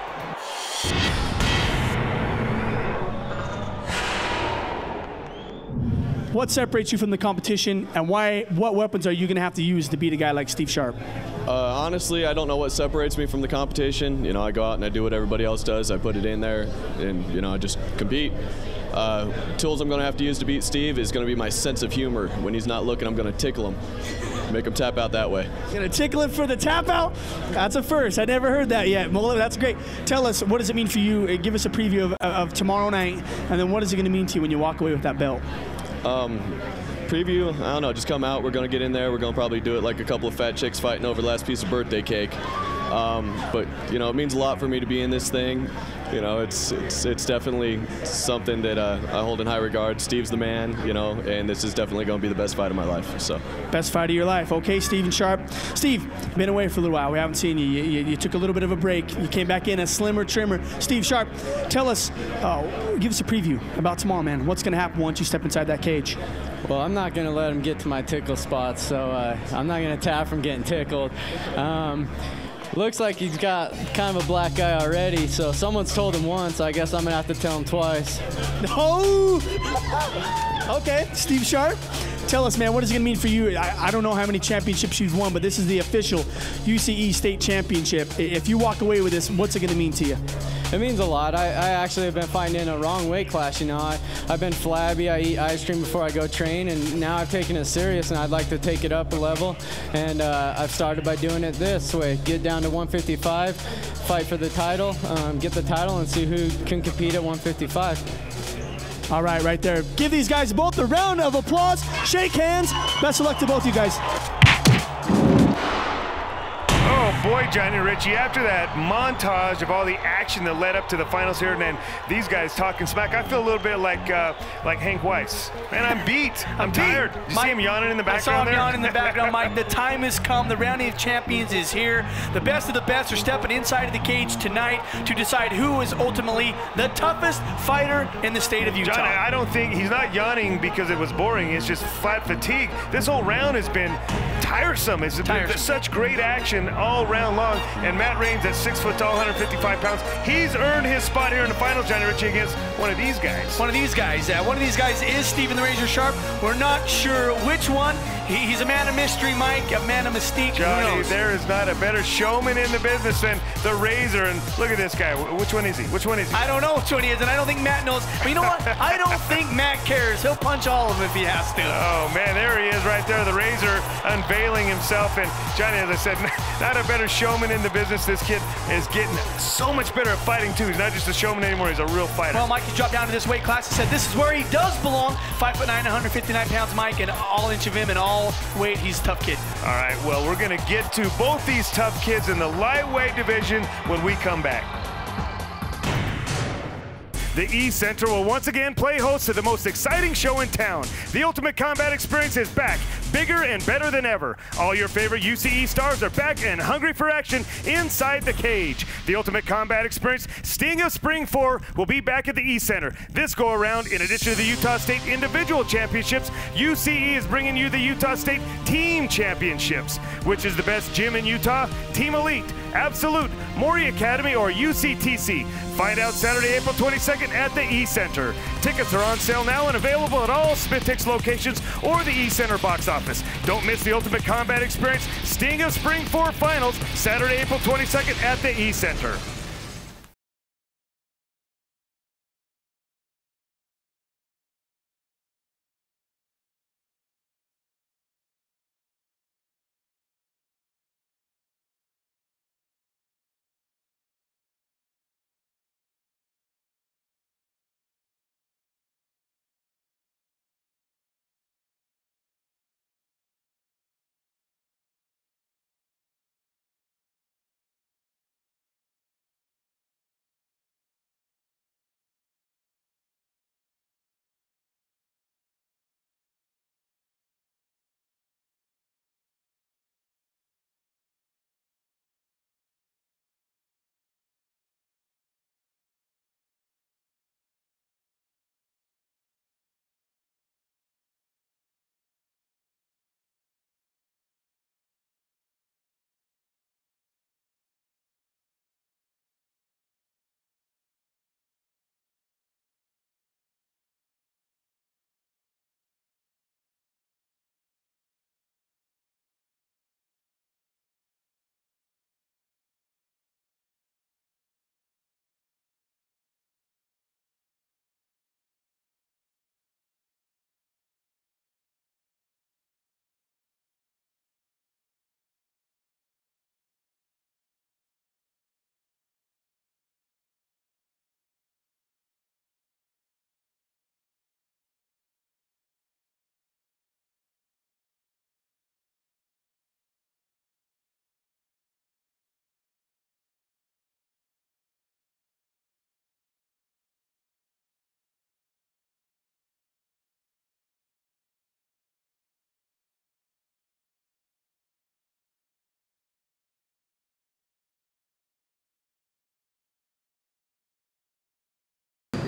What separates you from the competition, and what weapons are you going to have to use to beat a guy like Steve Sharp? Honestly, I don't know what separates me from the competition. You know, I go out and I do what everybody else does. I put it in there, and, you know, I just compete. Tools I'm going to have to use to beat Steve is going to be my sense of humor. When he's not looking, I'm going to tickle him. Make him tap out that way. You're going to tickle him for the tap out? That's a first. I never heard that yet. Well, that's great. Tell us, what does it mean for you? Give us a preview of tomorrow night, and then what is it going to mean to you when you walk away with that belt? Preview, I don't know, just come out. We're going to get in there. We're going to probably do it like a couple of fat chicks fighting over the last piece of birthday cake. But, you know, it means a lot for me to be in this thing. You know, it's definitely something that I hold in high regard. Steve's the man, you know, and this is definitely going to be the best fight of my life. So, best fight of your life. Okay, Steven Sharp. Steve, been away for a little while. We haven't seen you. You took a little bit of a break. You came back in a slimmer, trimmer. Steve Sharp, tell us, give us a preview about tomorrow, man. What's going to happen once you step inside that cage? Well, I'm not going to let him get to my tickle spots, so I'm not going to tap from getting tickled. Looks like he's got kind of a black eye already, so someone's told him once. I guess I'm going to have to tell him twice. No! Okay, Steve Sharp, tell us, man, what is it going to mean for you? I don't know how many championships you've won, but this is the official UCE state championship. If you walk away with this, what's it going to mean to you? It means a lot. I actually have been fighting in a wrong weight class, you know. I've been flabby, I eat ice cream before I go train, and now I've taken it serious, and I'd like to take it up a level. And I've started by doing it this way. Get down to 155, fight for the title, get the title, and see who can compete at 155. All right there. Give these guys both a round of applause. Shake hands. Best of luck to both you guys. Oh boy, Johnny Ritchie, after that montage of all the action that led up to the finals here, and then these guys talking smack, I feel a little bit like Hank Weiss. Man, I'm beat. I'm tired. Did you see him yawning in the background there? I saw him yawning in the background, Mike. The time has come. The round of champions is here. The best of the best are stepping inside of the cage tonight to decide who is ultimately the toughest fighter in the state of Utah. Johnny, I don't think he's not yawning because it was boring. It's just flat fatigue. This whole round has been tiresome. It's been such great action all round long. And Matt Raines at 6 foot tall, 155 pounds. He's earned his spot here in the final, Johnny Ritchie, against one of these guys. One of these guys. One of these guys is Stephen the Razor Sharp. We're not sure which one. He's a man of mystery, Mike, a man of mystique. Johnny, who knows? there is not a better showman in the business than the Razor. And look at this guy. Which one is he? Which one is he? I don't know which one he is, and I don't think Matt knows. But you know what? I don't think Matt cares. He'll punch all of them if he has to. Oh, man, there he is right there, the Razor unveiling himself. And Johnny, as I said, not a better showman in the business. This kid is getting so much better at fighting, too. He's not just a showman anymore. He's a real fighter. Well, Mike, he dropped down to this weight class. He said this is where he does belong. 5'9", 159 pounds, Mike, and all inch of him and all weight. He's a tough kid. All right, well, we're going to get to both these tough kids in the lightweight division when we come back. The E-Center will once again play host to the most exciting show in town. The Ultimate Combat Experience is back, bigger and better than ever. All your favorite UCE stars are back and hungry for action inside the cage. The Ultimate Combat Experience Sting of Spring 4 will be back at the E-Center. This go around, in addition to the Utah State Individual Championships, UCE is bringing you the Utah State Team Championships. Which is the best gym in Utah? Team Elite, Absolute, Maury Academy, or UCTC? Find out Saturday, April 22nd at the E-Center. Tickets are on sale now and available at all Smith-Hicks locations or the E-Center box office. Don't miss the Ultimate Combat Experience Sting of Spring 4 Finals, Saturday, April 22nd at the E-Center.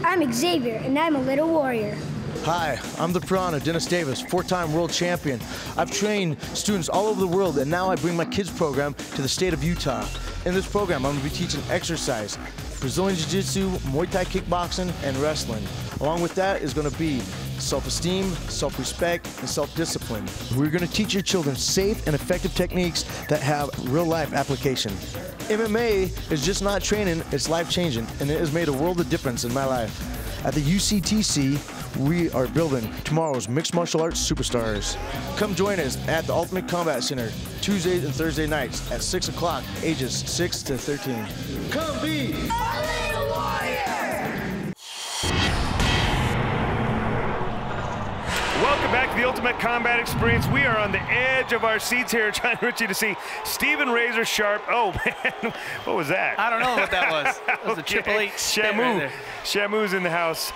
I'm Xavier, and I'm a little warrior. Hi, I'm the Piranha, Dennis Davis, 4-time world champion. I've trained students all over the world, and now I bring my kids program to the state of Utah. In this program, I'm going to be teaching exercise, Brazilian Jiu-Jitsu, Muay Thai kickboxing, and wrestling. Along with that is going to be self-esteem, self-respect, and self-discipline. We're going to teach your children safe and effective techniques that have real-life application. MMA is just not training, it's life-changing, and it has made a world of difference in my life. At the UCTC, we are building tomorrow's mixed martial arts superstars. Come join us at the Ultimate Combat Center, Tuesdays and Thursday nights at 6 o'clock, ages 6 to 13. Come be a little warrior! Welcome back to the Ultimate Combat Experience. We are on the edge of our seats here, Johnny Ritchie, to see Stephen Razor Sharp. Oh, man, what was that? I don't know what that was. That was a Triple H spit right there. Shamu's in the house.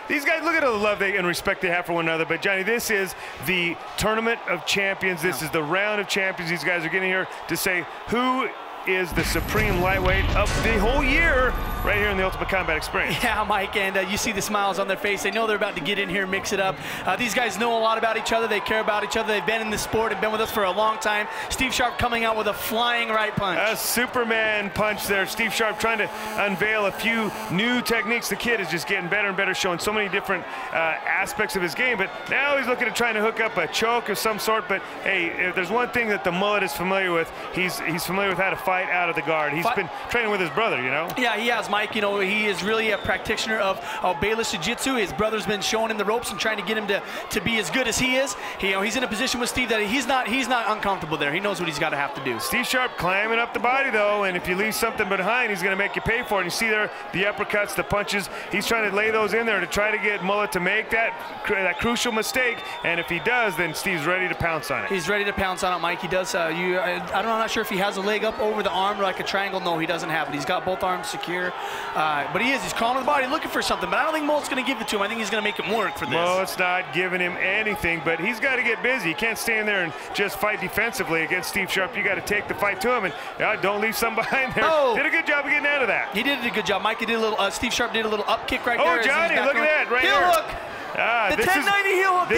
These guys, look at all the love and respect they have for one another. But, Johnny, this is the Tournament of Champions. This is the round of champions. These guys are getting here to say who is the supreme lightweight of the whole year. right here in the Ultimate Combat Experience. Yeah, Mike, and you see the smiles on their face. They know they're about to get in here and mix it up. These guys know a lot about each other. They care about each other. They've been in the sport and been with us for a long time. Steve Sharp coming out with a flying right punch. A Superman punch there. Steve Sharp trying to unveil a few new techniques. The kid is just getting better and better, showing so many different aspects of his game. But now he's looking at trying to hook up a choke of some sort. But hey, if there's one thing that the mullet is familiar with, he's familiar with how to fight out of the guard. He's been training with his brother, you know? Yeah, he has, Mike. You know, he is really a practitioner of Bayless Jiu-Jitsu. His brother's been showing him the ropes and trying to get him to be as good as he is. He's in a position with Steve that he's not uncomfortable there. He knows what he's got to have to do. Steve Sharp climbing up the body, though, and if you leave something behind, he's going to make you pay for it. You see there the uppercuts, the punches. He's trying to lay those in there to try to get Mullet to make that crucial mistake, and if he does, then Steve's ready to pounce on it. He's ready to pounce on it, Mike. He does. I'm not sure if he has a leg up over the arm like a triangle. No, he doesn't have it. He's got both arms secure, but he's calling the body, looking for something, but I don't think Mullet's going to give it to him. I think he's going to make him work for this. Mullet's not giving him anything, but he's got to get busy. He can't stand there and just fight defensively against Steve Sharp. You got to take the fight to him, and don't leave some behind there. Oh. Did a good job of getting out of that. He did a good job. Mike, he did a little, Steve Sharp did a little up kick right there. Oh, Johnny, look at that, right here. Heel hook. The 1090 heel hook.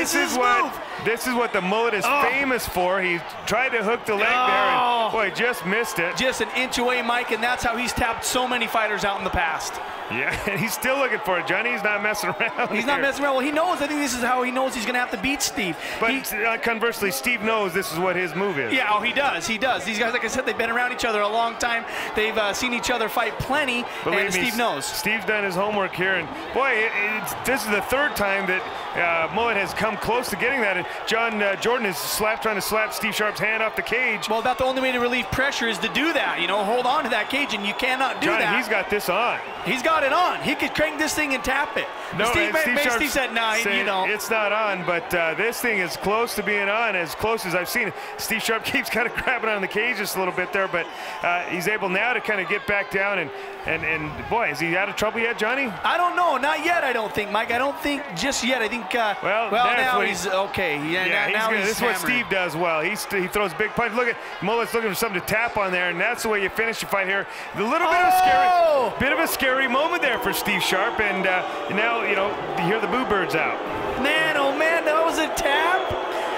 This is what the Mullet is famous for. He tried to hook the leg there, and boy, just missed it. Just an inch away, Mike, and that's how he's tapped so many fighters out in the past. Yeah, and he's still looking for it, Johnny. He's not messing around. He's not messing around. Well, he knows. I think this is how he knows he's going to have to beat Steve. But conversely, Steve knows this is what his move is. Yeah, he does. He does. These guys, like I said, they've been around each other a long time. They've seen each other fight plenty, and Steve knows. Steve's done his homework here, and boy, this is the third time that Mullet has come close to getting that. And Jordan is trying to slap Steve Sharp's hand off the cage. Well, about the only way to relieve pressure is to do that. You know, hold on to that cage, and you cannot do that. Johnny, he's got this on. He's got it on. He could crank this thing and tap it. No, Steve said, no, you know. It's not on, but this thing is close to being on, as close as I've seen it. Steve Sharp keeps kind of grabbing on the cage just a little bit there, but he's able now to kind of get back down. And boy, is he out of trouble yet, Johnny? I don't know. Not yet, I don't think, Mike. I don't think just yet. I think, well now he's okay. Yeah, now he's this is what Steve does well. He throws big punches. Look at Mullet's looking for something to tap on there, and that's the way you finish your fight here. A little bit of a scary moment there for Steve Sharp, and now, you know, you hear the boo birds out. Man, oh man, that was a tap.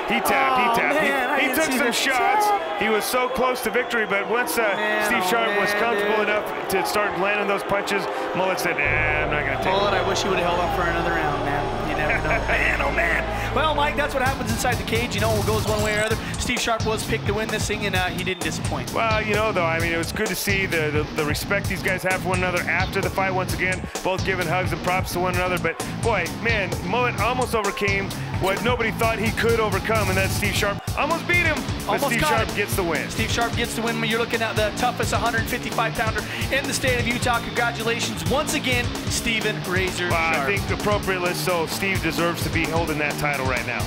He tapped. Man, he took some shots. He was so close to victory, but once Steve Sharp was comfortable enough to start landing those punches, Mullet said, nah, I'm not going to take it. Mullet, I wish he would have held on for another round, man. You never know. Man, oh man. Well, Mike, that's what happens inside the cage. You know, it goes one way or other. Steve Sharp was picked to win this thing, and he didn't disappoint. Well, you know, though, I mean, it was good to see the respect these guys have for one another after the fight. Once again, both giving hugs and props to one another. But boy, man, Mullet almost overcame what nobody thought he could overcome, and that's Steve Sharp. Almost beat him, but Steve Sharp gets the win. Steve Sharp gets the win. You're looking at the toughest 155-pounder in the state of Utah. Congratulations once again, Steven Razor Sharp. I think appropriately so. Steve deserves to be holding that title right now.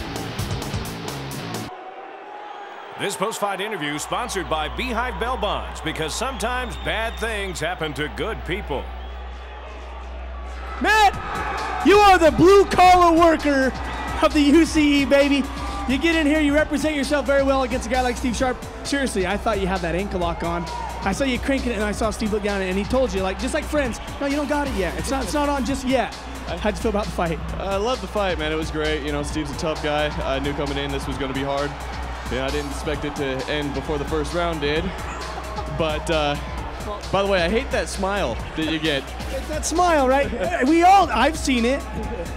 This post-fight interview sponsored by Beehive Bell Bonds, because sometimes bad things happen to good people. Matt, you are the blue-collar worker of the UCE, baby. You get in here, you represent yourself very well against a guy like Steve Sharp. Seriously, I thought you had that ankle lock on. I saw you cranking it, and I saw Steve look down, and he told you, like, just like friends, no, you don't got it yet. It's not on just yet. How'd you feel about the fight? I love the fight, man. It was great. You know, Steve's a tough guy. I knew coming in this was going to be hard. Yeah, I didn't expect it to end before the first round did. But, by the way, I hate that smile that you get. It's that smile, right? I've seen it.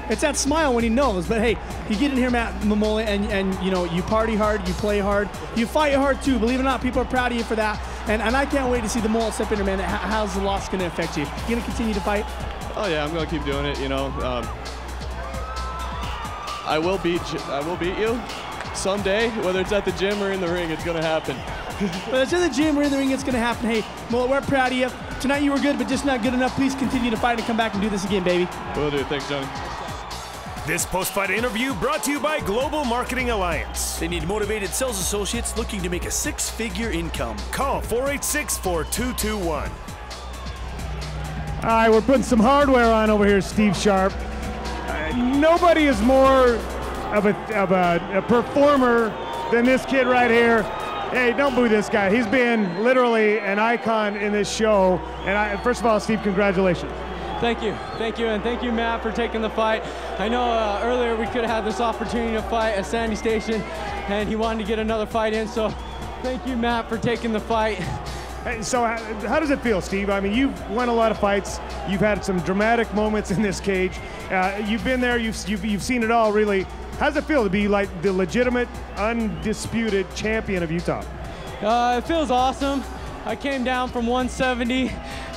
It's that smile when he knows. But hey, you get in here, Matt Mullet, and you know, you party hard, you play hard, you fight hard too. Believe it or not, people are proud of you for that. And I can't wait to see the Mullet step in there, man. How's the loss going to affect you? You going to continue to fight? Oh yeah, I'm going to keep doing it. You know, I will beat you someday. Whether it's at the gym or in the ring, it's going to happen. Whether it's in the gym or in the ring, it's going to happen. Hey, Mullet, we're proud of you. Tonight you were good, but just not good enough. Please continue to fight and come back and do this again, baby. Will do. Thanks, Johnny. This post-fight interview brought to you by Global Marketing Alliance. They need motivated sales associates looking to make a six-figure income. Call 486-4221. All right, we're putting some hardware on over here, Steve Sharp. Nobody is more of a performer than this kid right here. Hey, don't boo this guy. He's been literally an icon in this show. And first of all, Steve, congratulations. Thank you, and thank you, Matt, for taking the fight. I know earlier we could have had this opportunity to fight at Sandy Station, and he wanted to get another fight in, so thank you, Matt, for taking the fight. Hey, so how does it feel, Steve? I mean, you've won a lot of fights. You've had some dramatic moments in this cage. You've been there. You've seen it all, really. How does it feel to be like the legitimate, undisputed champion of Utah? It feels awesome. I came down from 170.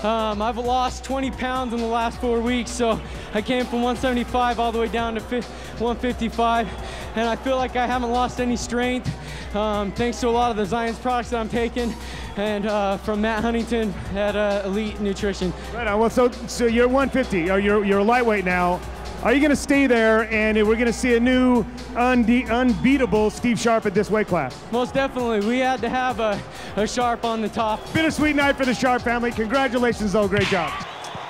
I've lost 20 pounds in the last 4 weeks, so I came from 175 all the way down to 155, and I feel like I haven't lost any strength, thanks to a lot of the Zion's products that I'm taking, and from Matt Huntington at Elite Nutrition. Right on. Well, so you're 150, or you're a lightweight now. Are you going to stay there, and we're going to see a new unbeatable Steve Sharp at this weight class? Most definitely. We had to have a Sharp on the top. Bittersweet night for the Sharp family. Congratulations, though. Great job.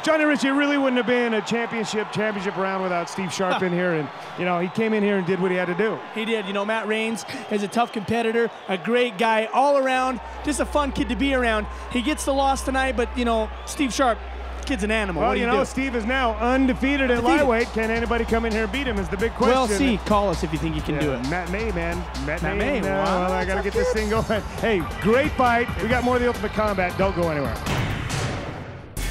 Johnny Ritchie, it really wouldn't have been a championship round without Steve Sharp in here. And, you know, he came in here and did what he had to do. He did. You know, Matt Raines is a tough competitor, a great guy all around, just a fun kid to be around. He gets the loss tonight, but, you know, Steve Sharp, kid's an animal. Well, you know, Steve is now undefeated at lightweight. Can anybody come in here and beat him is the big question. Well, see, call us if you think you can do it. Matt May, man. Matt May. Wow. Well, I got to get this thing going. Hey, great fight. We got more of the Ultimate Combat. Don't go anywhere.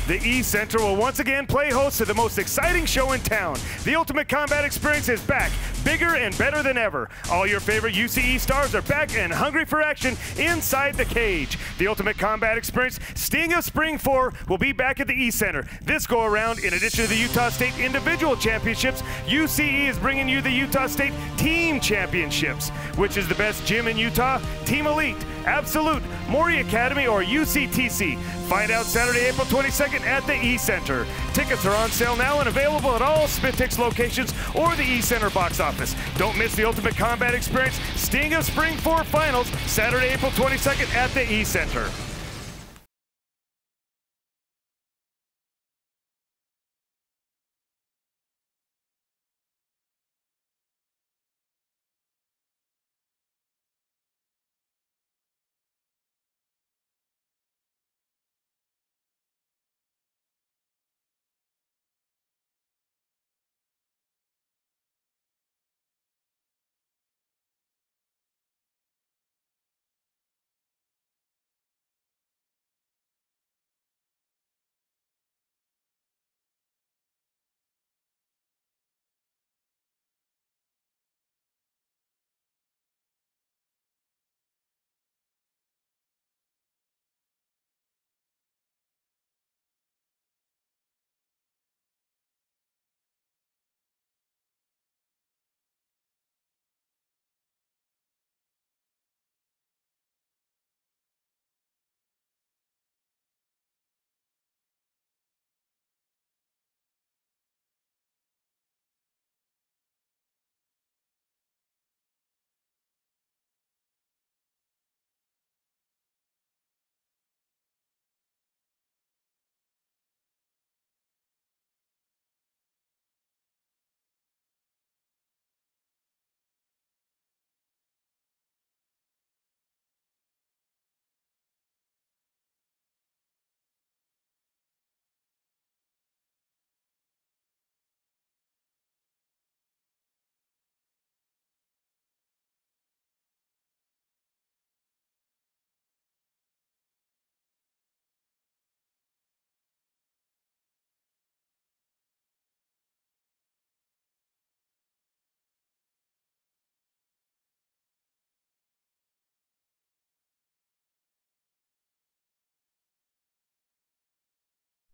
The E-Center will once again play host to the most exciting show in town. The Ultimate Combat Experience is back, bigger and better than ever. All your favorite UCE stars are back and hungry for action inside the cage. The Ultimate Combat Experience Sting of Spring 4 will be back at the E-Center. This go around, in addition to the Utah State Individual Championships, UCE is bringing you the Utah State Team Championships. Which is the best gym in Utah? Team Elite, Absolute, Maury Academy, or UCTC? Find out Saturday, April 22nd at the E-Center. Tickets are on sale now and available at all Smith-Tix locations or the E-Center box office. Don't miss the Ultimate Combat Experience Sting of Spring 4 Finals, Saturday, April 22nd at the E-Center.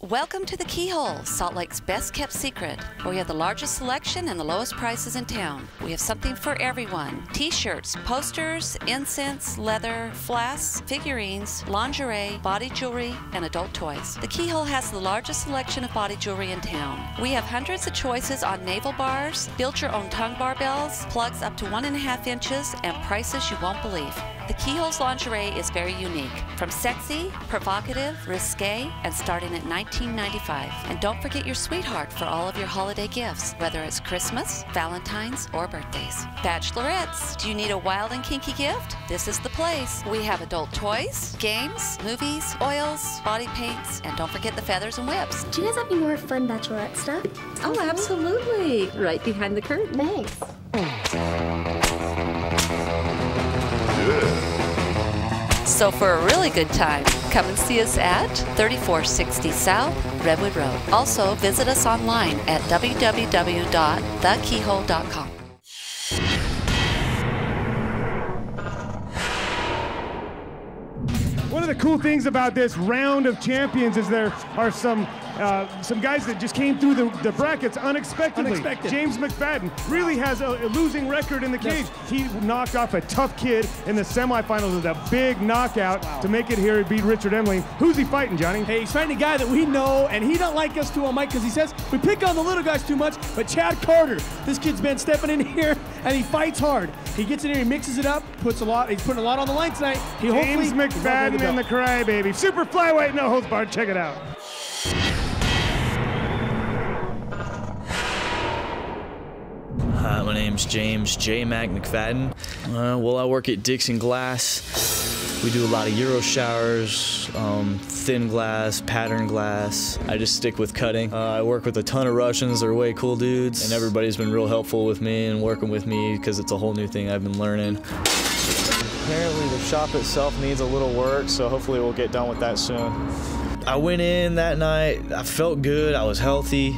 Welcome to the Keyhole, Salt Lake's best kept secret, where we have the largest selection and the lowest prices in town. We have something for everyone. T-shirts, posters, incense, leather, flasks, figurines, lingerie, body jewelry, and adult toys. The Keyhole has the largest selection of body jewelry in town. We have hundreds of choices on navel bars, build your own tongue barbells, plugs up to 1.5 inches, and prices you won't believe. The Keyhole's lingerie is very unique, from sexy, provocative, risque, and starting at $19.95. And don't forget your sweetheart for all of your holiday gifts, whether it's Christmas, Valentine's, or birthdays. Bachelorettes, do you need a wild and kinky gift? This is the place. We have adult toys, games, movies, oils, body paints, and don't forget the feathers and whips. Do you guys have any more fun bachelorette stuff? Oh, absolutely. Right behind the curtain. Thanks. So for a really good time, come and see us at 3460 South Redwood Road. Also, visit us online at www.thekeyhole.com. One of the cool things about this round of champions is there are some guys that just came through the brackets unexpectedly. James McFadden really has a losing record in the cage. He knocked off a tough kid in the semifinals with a big knockout to make it here. He beat Richard Emling. Who's he fighting, Johnny? Hey, he's fighting a guy that we know, and he don't like us too on Mike because he says we pick on the little guys too much, but Chad Carter, this kid's been stepping in here, and he fights hard. He gets in here, he mixes it up, he's putting a lot on the line tonight. James McFadden and the Crybaby. Super flyweight, no holds barred. Check it out. Hi, my name's James J. Mac McFadden. Well, I work at Dixon Glass. We do a lot of Euro showers, thin glass, pattern glass. I just stick with cutting. I work with a ton of Russians. They're way cool dudes, and everybody's been real helpful with me and working with me because it's a whole new thing I've been learning. Apparently the shop itself needs a little work, so hopefully we'll get done with that soon. I went in that night, I felt good, I was healthy.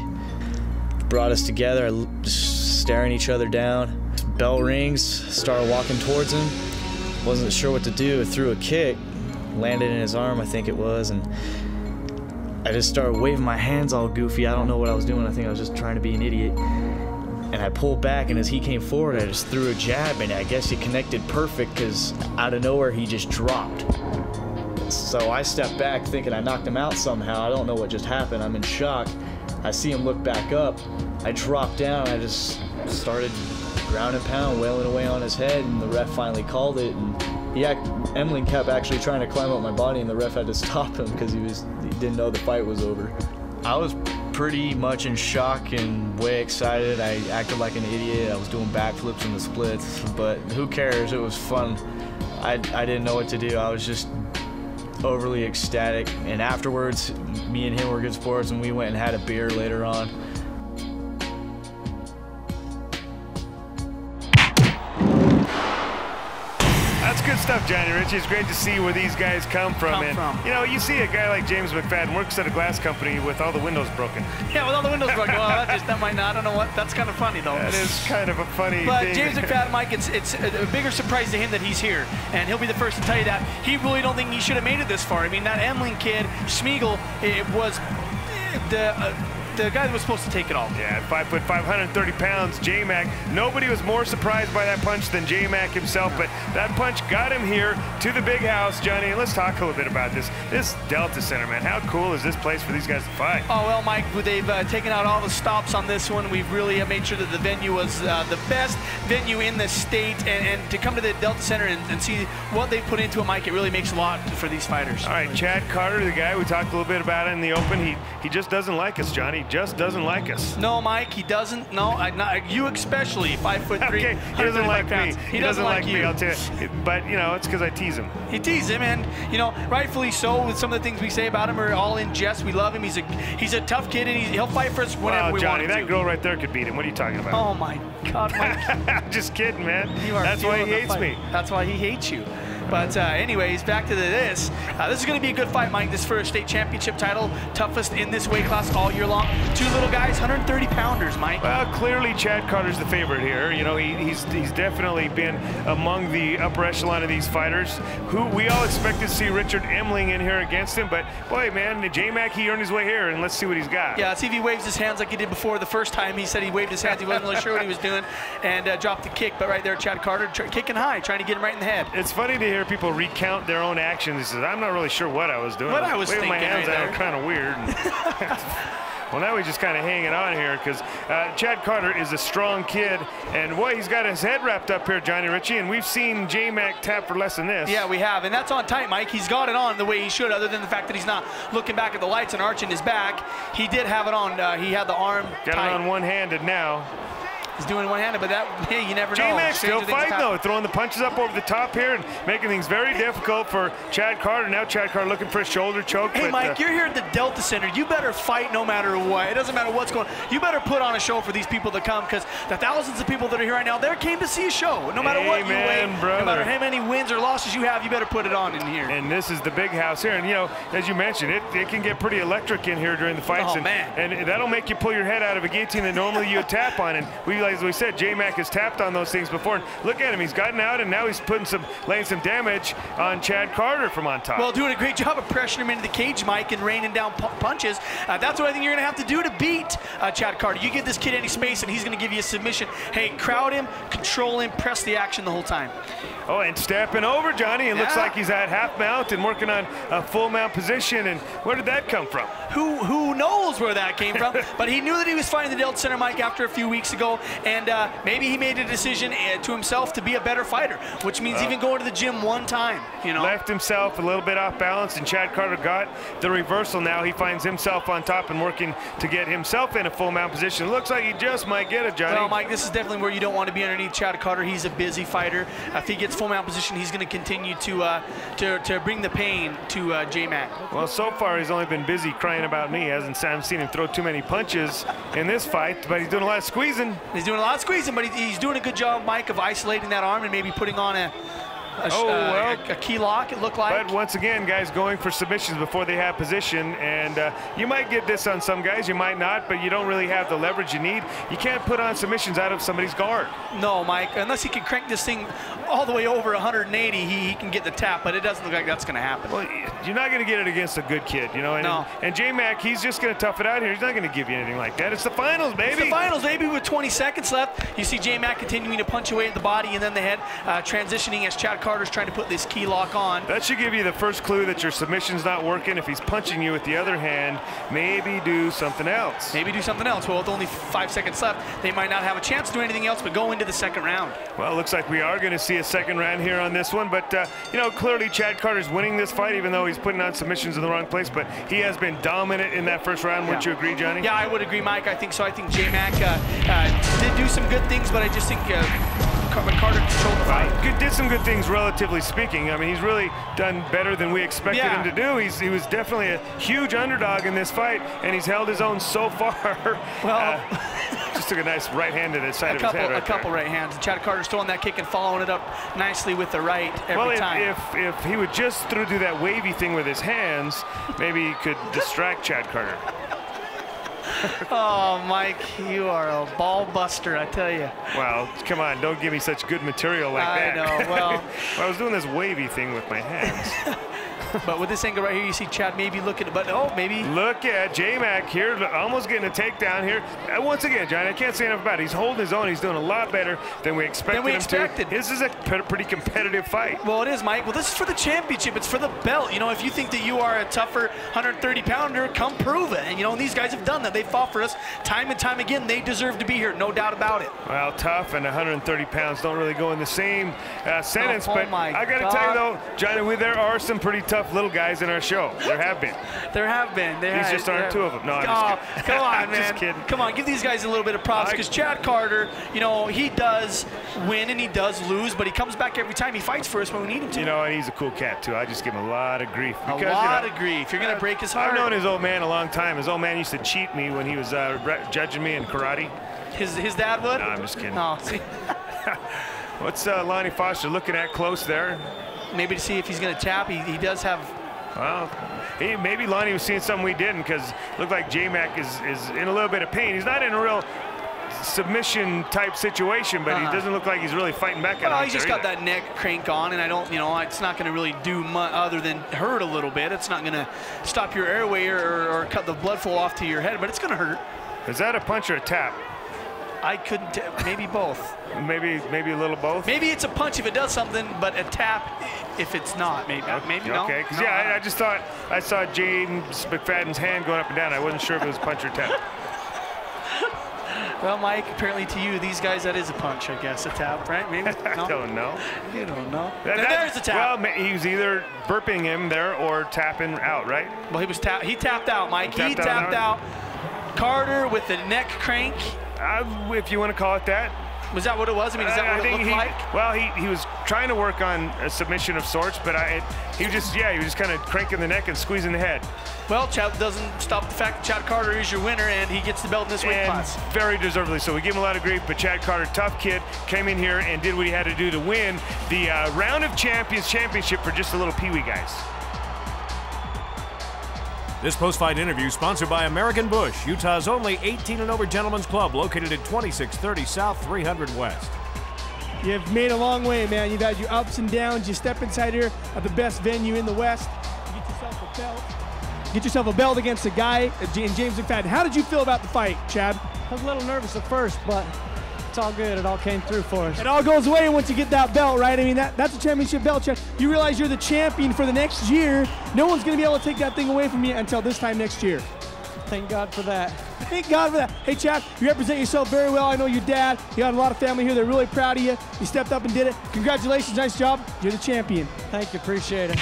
Brought us together, just staring each other down. Bell rings, started walking towards him. Wasn't sure what to do, I threw a kick, landed in his arm I think it was, and I just started waving my hands all goofy. I don't know what I was doing, I think I was just trying to be an idiot. And I pulled back, and as he came forward, I just threw a jab, and I guess he connected perfect because out of nowhere he just dropped. So I stepped back thinking I knocked him out somehow. I don't know what just happened. I'm in shock. I see him look back up. I dropped down. I just started ground and pound, wailing away on his head, and the ref finally called it. And Emling kept actually trying to climb up my body, and the ref had to stop him because he didn't know the fight was over. I was pretty much in shock and way excited. I acted like an idiot. I was doing backflips in the splits, but who cares? It was fun. I didn't know what to do. I was just overly ecstatic. And afterwards, me and him were good sports, and we went and had a beer later on. That's good stuff, Johnny Rich. It's great to see where these guys come from. You know, you see a guy like James McFadden works at a glass company with all the windows broken. Yeah, with all the windows broken. Well, that might not. I don't know what. That's kind of funny, though. That is kind of a funny thing. But James McFadden, Mike, it's a bigger surprise to him that he's here, and he'll be the first to tell you that. He really don't think he should have made it this far. I mean, that Emling kid, Schmiegel, it was the guy that was supposed to take it all. Yeah, 5 foot 530 pounds, J-Mac. Nobody was more surprised by that punch than J-Mac himself, but that punch got him here to the big house, Johnny. And let's talk a little bit about this Delta Center, man. How cool is this place for these guys to fight? Oh, well, Mike, they've taken out all the stops on this one. We've really made sure that the venue was the best venue in the state, and to come to the Delta Center and see what they've put into it, Mike, it really makes a lot for these fighters. All right, Chad Carter, the guy we talked a little bit about in the open, he just doesn't like us, Johnny. Just doesn't like us. No, Mike, he doesn't. No, not you especially. 5'3". Okay, he doesn't like pounds. me. He doesn't like you. I'll tell you. But you know, it's because I tease him. He teased him, and you know, rightfully so. With some of the things we say about him are all in jest. We love him. He's a tough kid, and he'll fight for us whenever we Johnny, want him to. that girl right there could beat him. What are you talking about? Oh my God, Mike. Just kidding, man. That's why he hates me. That's why he hates you. But anyways, back to this. This is going to be a good fight, Mike. This for a state championship title, toughest in this weight class all year long. Two little guys, 130 pounders, Mike. Well, clearly Chad Carter's the favorite here. You know, he's definitely been among the upper echelon of these fighters. Who we all expected to see Richard Emling in here against him, but boy, man, J-Mac, he earned his way here, and let's see what he's got. Yeah, let's see if he waves his hands like he did before. The first time he said he waved his hands, he wasn't really sure what he was doing, and dropped the kick. But right there, Chad Carter kicking high, trying to get him right in the head. It's funny to hear people recount their own actions. He says, I'm not really sure what I was doing. What I was waving thinking my hands right out kind of weird. Well, now he's just kind of hanging on here because Chad Carter is a strong kid, and boy, he's got his head wrapped up here, Johnny Ritchie, and we've seen J-Mac tap for less than this. Yeah, we have, and that's on tight, Mike. He's got it on the way he should, other than the fact that he's not looking back at the lights and arching his back. He did have it on. He had the arm got tight. it on one-handed now. He's doing one-handed, but that, hey, you never know. J-Mac still fighting, though, throwing the punches up over the top here and making things very difficult for Chad Carter. Now Chad Carter looking for a shoulder choke. Hey, Mike, you're here at the Delta Center. You better fight no matter what. It doesn't matter what's going on. You better put on a show for these people to come, because the thousands of people that are here right now, they came to see a show. No matter what you weigh, no matter how many wins or losses you have, you better put it on in here. And this is the big house here. And, you know, as you mentioned, it can get pretty electric in here during the fights. Oh, man. And that'll make you pull your head out of a guillotine that normally you would tap on. And we, as we said, J-Mac has tapped on those things before. And look at him, he's gotten out, and now he's laying some damage on Chad Carter from on top. Well, doing a great job of pressuring him into the cage, Mike, and raining down punches. That's what I think you're going to have to do to beat Chad Carter. You give this kid any space, and he's going to give you a submission. Hey, crowd him, control him, press the action the whole time. Oh, and stepping over, Johnny. It looks like he's at half mount and working on a full mount position. And where did that come from? Who knows where that came from? But he knew that he was fighting the Delta Center, Mike, after a few weeks ago. And maybe he made a decision to himself to be a better fighter, which means even going to the gym one time. You know, left himself a little bit off balance, and Chad Carter got the reversal. Now he finds himself on top and working to get himself in a full mount position. Looks like he just might get it, Johnny. Well, Mike, this is definitely where you don't want to be underneath Chad Carter. He's a busy fighter. If he gets full mount position, he's going to continue to bring the pain to J-Mac. Well, so far he's only been busy crying about me. I haven't seen him throw too many punches in this fight, but he's doing a lot of squeezing. He's doing a lot of squeezing, but he's doing a good job, Mike, of isolating that arm and maybe putting on a key lock, it looked like. But once again, guys going for submissions before they have position, and you might get this on some guys, you might not, but you don't really have the leverage you need. You can't put on submissions out of somebody's guard. No, Mike, unless he can crank this thing all the way over 180, he can get the tap, but it doesn't look like that's going to happen. Well, you're not going to get it against a good kid, you know. And J-Mac, he's just going to tough it out here. He's not going to give you anything like that. It's the finals, baby. It's the finals, baby, with 20 seconds left. You see J-Mac continuing to punch away at the body and then the head, transitioning as Chad Carter's trying to put this key lock on. That should give you the first clue that your submission's not working. If he's punching you with the other hand, maybe do something else. Maybe do something else. Well, with only 5 seconds left, they might not have a chance to do anything else but go into the second round. Well, it looks like we are going to see a second round here on this one, but you know, clearly Chad Carter's winning this fight, even though he's putting on submissions in the wrong place, but he has been dominant in that first round. Wouldn't you agree, Johnny? Yeah, I would agree, Mike. I think so. I think J-Mac did do some good things, but I just think Carter controlled the fight. Did some good things, relatively speaking. I mean, he's really done better than we expected him to do. He was definitely a huge underdog in this fight, and he's held his own so far. Well, just took a nice right hand to the side of his head. A couple right hands. Chad Carter's throwing that kick and following it up nicely with the right every time. If he would just do that wavy thing with his hands, maybe he could distract Chad Carter. Oh, Mike, you are a ball buster, I tell you. Well, come on, don't give me such good material like that. I know, well. I was doing this wavy thing with my hands. But with this angle right here, you see Chad maybe looking, but oh, maybe. Look at J-Mac here, almost getting a takedown here. Once again, John, I can't say enough about it. He's holding his own. He's doing a lot better than we expected him to. This is a pretty competitive fight. Well, it is, Mike. Well, this is for the championship. It's for the belt. You know, if you think that you are a tougher 130-pounder, come prove it. And, you know, these guys have done that. They've fought for us time and time again. They deserve to be here, no doubt about it. Well, tough and 130 pounds don't really go in the same sentence. But I got to tell you, though, Johnny, there are some pretty tough little guys in our show. There have been. There have been. These just aren't two of them. No, I'm just kidding. Come on, man. Just kidding. Come on, give these guys a little bit of props, because Chad Carter, you know, he does win and he does lose, but he comes back every time. He fights for us when we need him to. You know, and he's a cool cat, too. I just give him a lot of grief. Because, a lot of grief. You're going to break his heart. I've known his old man a long time. His old man used to cheat me when he was judging me in karate. His dad would? No, I'm just kidding. Oh, see. What's Lonnie Foster looking at close there? Maybe to see if he's going to tap. He does have. Well, maybe Lonnie was seeing something we didn't, because it looked like J-Mac is in a little bit of pain. He's not in a real submission type situation, but he doesn't look like he's really fighting back at him. Well, he's just got that neck crank on, and I don't, you know, it's not going to really do much other than hurt a little bit. It's not going to stop your airway or cut the blood flow off to your head, but it's going to hurt. Is that a punch or a tap? I couldn't. Maybe both. Maybe a little both. Maybe it's a punch if it does something, but a tap if it's not. Maybe. Maybe no. Okay. No, I just thought I saw James McFadden's hand going up and down. I wasn't sure if it was punch or tap. Well, Mike, apparently to you, these guys, that is a punch, I guess, a tap, right? Maybe. No? I don't know. You don't know. There's the tap. Well, he was either burping him there or tapping out, right? Well, he tapped out, Mike. He tapped out. Carter with the neck crank. If you want to call it that. Was that what it was? I mean, is that what it looked like? Well, he was trying to work on a submission of sorts, but he was just kind of cranking the neck and squeezing the head. Well, Chad doesn't stop the fact that Chad Carter is your winner, and he gets the belt in this weight class. Very deservedly so. We give him a lot of grief, but Chad Carter, tough kid, came in here and did what he had to do to win the Round of Champions championship for just the little peewee guys. This post-fight interview sponsored by American Bush, Utah's only 18 and over gentlemen's club, located at 2630 South, 300 West. You've made a long way, man. You've had your ups and downs. You step inside here at the best venue in the West. You get yourself a belt. Get yourself a belt against a guy, James McFadden. How did you feel about the fight, Chad? I was a little nervous at first, but it's all good. It all came through for us. It all goes away once you get that belt, right? I mean, that's a championship belt, Chad. You realize you're the champion for the next year. No one's going to be able to take that thing away from you until this time next year. Thank God for that. Thank God for that. Hey, Chad, you represent yourself very well. I know your dad. You got a lot of family here. They're really proud of you. You stepped up and did it. Congratulations. Nice job. You're the champion. Thank you. Appreciate it.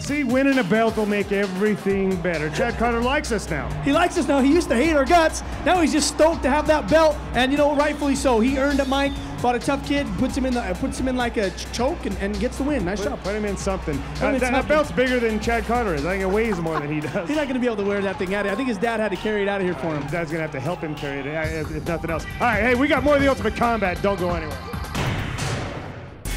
See, winning a belt will make everything better. Chad Carter likes us now. He likes us now. He used to hate our guts. Now he's just stoked to have that belt, and you know, rightfully so. He earned it, Mike. Fought a tough kid, puts him in like a choke, and gets the win. Nice job. Put him in something. That belt's bigger than Chad Carter is. I think it weighs more than he does. He's not going to be able to wear that thing out of here. I think his dad had to carry it out of here for him. His dad's going to have to help him carry it, if nothing else. All right, hey, we got more of the Ultimate Combat. Don't go anywhere.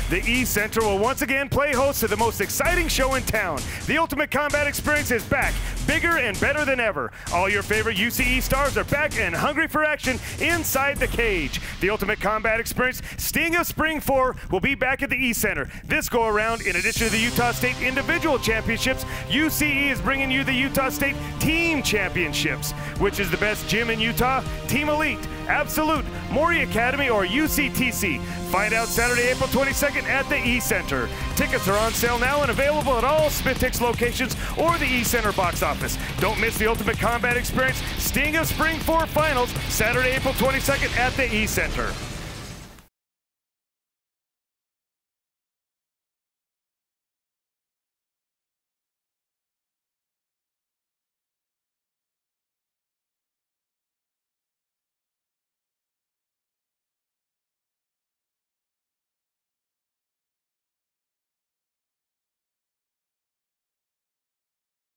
The East Center will once again play host to the most exciting show in town. The Ultimate Combat Experience is back, bigger and better than ever. All your favorite UCE stars are back and hungry for action inside the cage. The Ultimate Combat Experience Sting of Spring 4 will be back at the East Center. This go around, in addition to the Utah State Individual Championships, UCE is bringing you the Utah State Team Championships, which is the best gym in Utah, Team Elite, Absolute, Maury Academy, or UCTC. Find out Saturday, April 22nd at the E-Center. Tickets are on sale now and available at all Smith-Hicks locations or the E-Center box office. Don't miss the Ultimate Combat Experience Sting of Spring 4 Finals, Saturday, April 22nd at the E-Center.